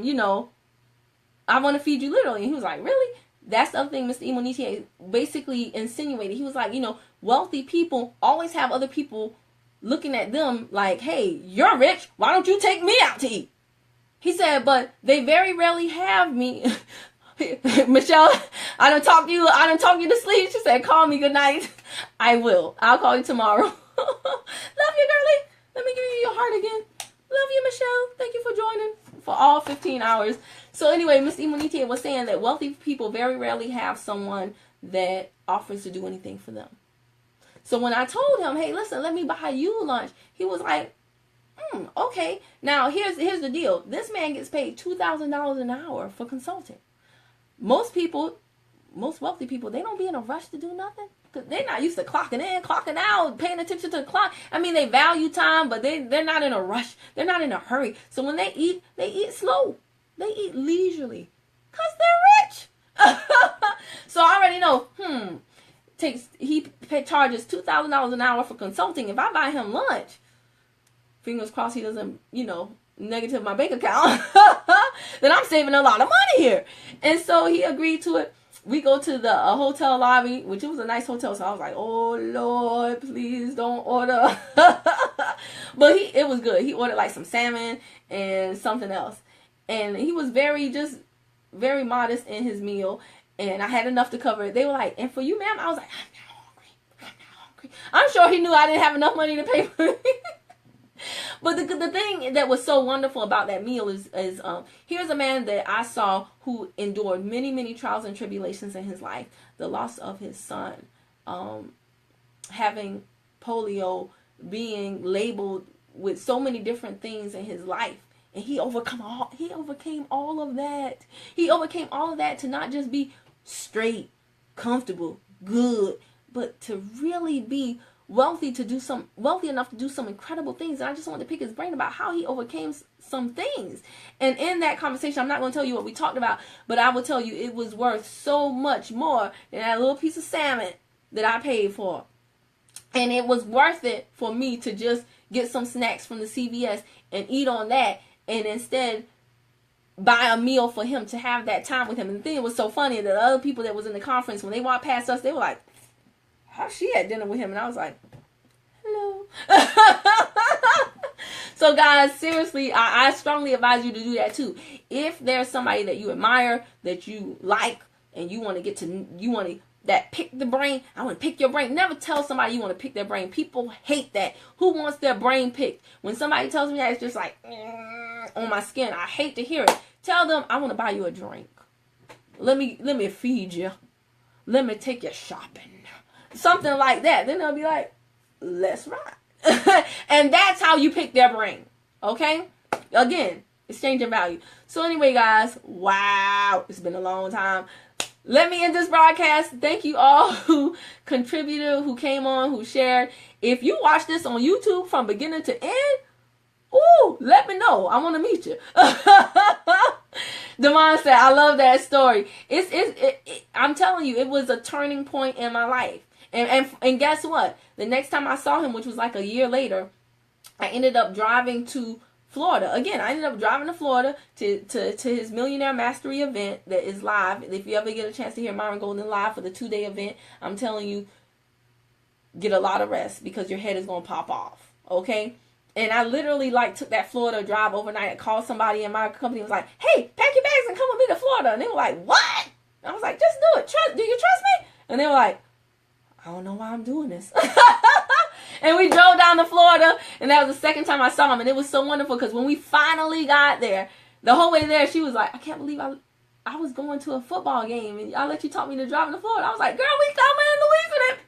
want to feed you literally. And he was like, really? That's the other thing Mr. Imonite basically insinuated. He was like, wealthy people always have other people looking at them like, hey, you're rich. Why don't you take me out to eat? He said, but they very rarely have me. Michelle, I done talked you to sleep. She said, call me good night. I will. I'll call you tomorrow. Love you, girlie. Let me give you your heart again. Love you, Michelle. Thank you for joining for all 15 hours. So anyway, Ms. Imonite was saying that wealthy people very rarely have someone that offers to do anything for them. So when I told him, hey, listen, let me buy you lunch, he was like, okay. Now, here's the deal. This man gets paid $2,000 an hour for consulting. Most wealthy people, they don't be in a rush to do nothing. Because they're not used to clocking in, clocking out, paying attention to the clock. I mean, they value time, but they're not in a rush. They're not in a hurry. So when they eat slow. They eat leisurely. Because they're rich. So I already know, he charges $2,000 an hour for consulting. If I buy him lunch, fingers crossed he doesn't, negative my bank account, then I'm saving a lot of money here. And so he agreed to it. We go to the hotel lobby, which it was a nice hotel. So I was like, oh, Lord, please don't order. But it was good. He ordered like some salmon and something else. And he was very modest in his meal. And I had enough to cover it. They were like, and for you, ma'am? I was like, I'm not hungry. I'm sure he knew I didn't have enough money to pay for it. But the thing that was so wonderful about that meal is here's a man that I saw who endured many, many trials and tribulations in his life. The loss of his son, having polio, being labeled with so many different things in his life. And he overcame all of that. He overcame all of that to not just be straight, comfortable, good, but to really be wealthy enough to do some incredible things. And I just wanted to pick his brain about how he overcame some things. And in that conversation, I'm not going to tell you what we talked about, but I will tell you it was worth so much more than that little piece of salmon that I paid for. And it was worth it for me to just get some snacks from the CVS and eat on that, and instead buy a meal for him to have that time with him. And the thing was so funny that the other people that was in the conference, when they walked past us, they were like, how's she at dinner with him? And I was like, hello. So guys, seriously, I strongly advise you to do that too. If there's somebody that you admire, that you like, and you want to that pick the brain, I want to pick your brain. Never tell somebody you want to pick their brain. People hate that. Who wants their brain picked? When somebody tells me that, it's just like on my skin. I hate to hear it. Tell them, I want to buy you a drink. Let me feed you. Let me take you shopping. Something like that. Then they'll be like, let's ride. And that's how you pick their brain. Okay? Again, exchanging value. So anyway, guys, wow, it's been a long time. Let me end this broadcast. Thank you all who contributed, who came on, who shared. If you watch this on YouTube from beginning to end, ooh, let me know. I want to meet you. Devon said, I love that story. I'm telling you, it was a turning point in my life. And guess what? The next time I saw him, which was like a year later, I ended up driving to Florida. Again, I ended up driving to Florida to his Millionaire Mastery event that is live. If you ever get a chance to hear Myron Golden live for the 2-day event, I'm telling you, get a lot of rest because your head is going to pop off. Okay? And I literally took that Florida drive overnight. I called somebody in my company and was like, hey, pack your bags and come with me to Florida. And they were like, what? And I was like, just do it. Do you trust me? And they were like, I don't know why I'm doing this. And we drove down to Florida, and that was the second time I saw him, and it was so wonderful because when we finally got there, the whole way there, she was like, I can't believe I was going to a football game, and I let you talk me to driving to Florida. I was like, girl, we Thelma and Louise in it.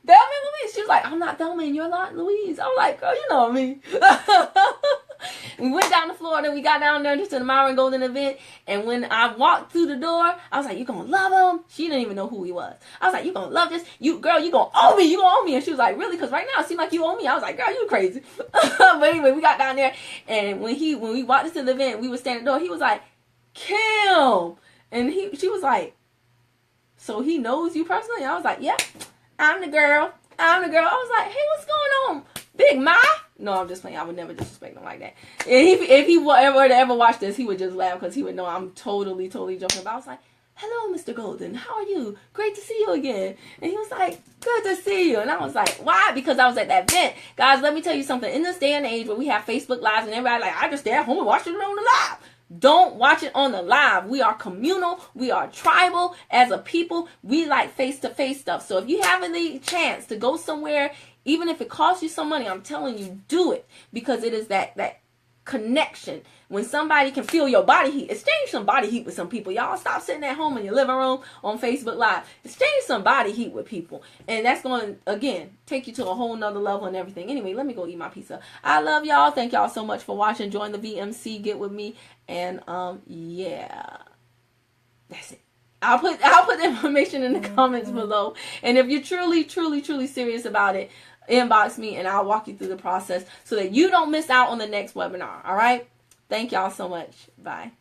Thelma and Louise. She was like, I'm not Thelma, and you're not Louise. I was like, girl, you know me. We went down to Florida. We got down there just to the Myron Golden event. And when I walked through the door, I was like, you going to love him? She didn't even know who he was. I was like, you going to love this? Girl, you going to owe me. You going to owe me. And she was like, really? Because right now it seems like you owe me. I was like, girl, you crazy. But anyway, we got down there. And when we walked into the event, we were standing at the door. He was like, Kim. And she was like, so he knows you personally? I was like, yeah, I'm the girl. I was like, hey, what's going on, Big Ma? No, I'm just playing. I would never disrespect him like that. And if he were to ever watch this, he would just laugh because he would know I'm totally joking. But I was like, hello, Mr. Golden. How are you? Great to see you again. And he was like, good to see you. And I was like, why? Because I was at that event. Guys, let me tell you something. In this day and age where we have Facebook Lives and everybody like, I just stay at home and watch it on the live. Don't watch it on the live. We are communal. We are tribal. As a people, we like face-to-face stuff. So if you have any chance to go somewhere, even if it costs you some money, I'm telling you, do it. Because it is that connection. When somebody can feel your body heat, exchange some body heat with some people. Y'all stop sitting at home in your living room on Facebook Live. Exchange some body heat with people. And that's going to, again, take you to a whole nother level and everything. Anyway, let me go eat my pizza. I love y'all. Thank y'all so much for watching. Join the VMC. Get with me. And, yeah. That's it. I'll put the information in the comments below. And if you're truly serious about it, inbox me and I'll walk you through the process so that you don't miss out on the next webinar. All right? Thank y'all so much. Bye.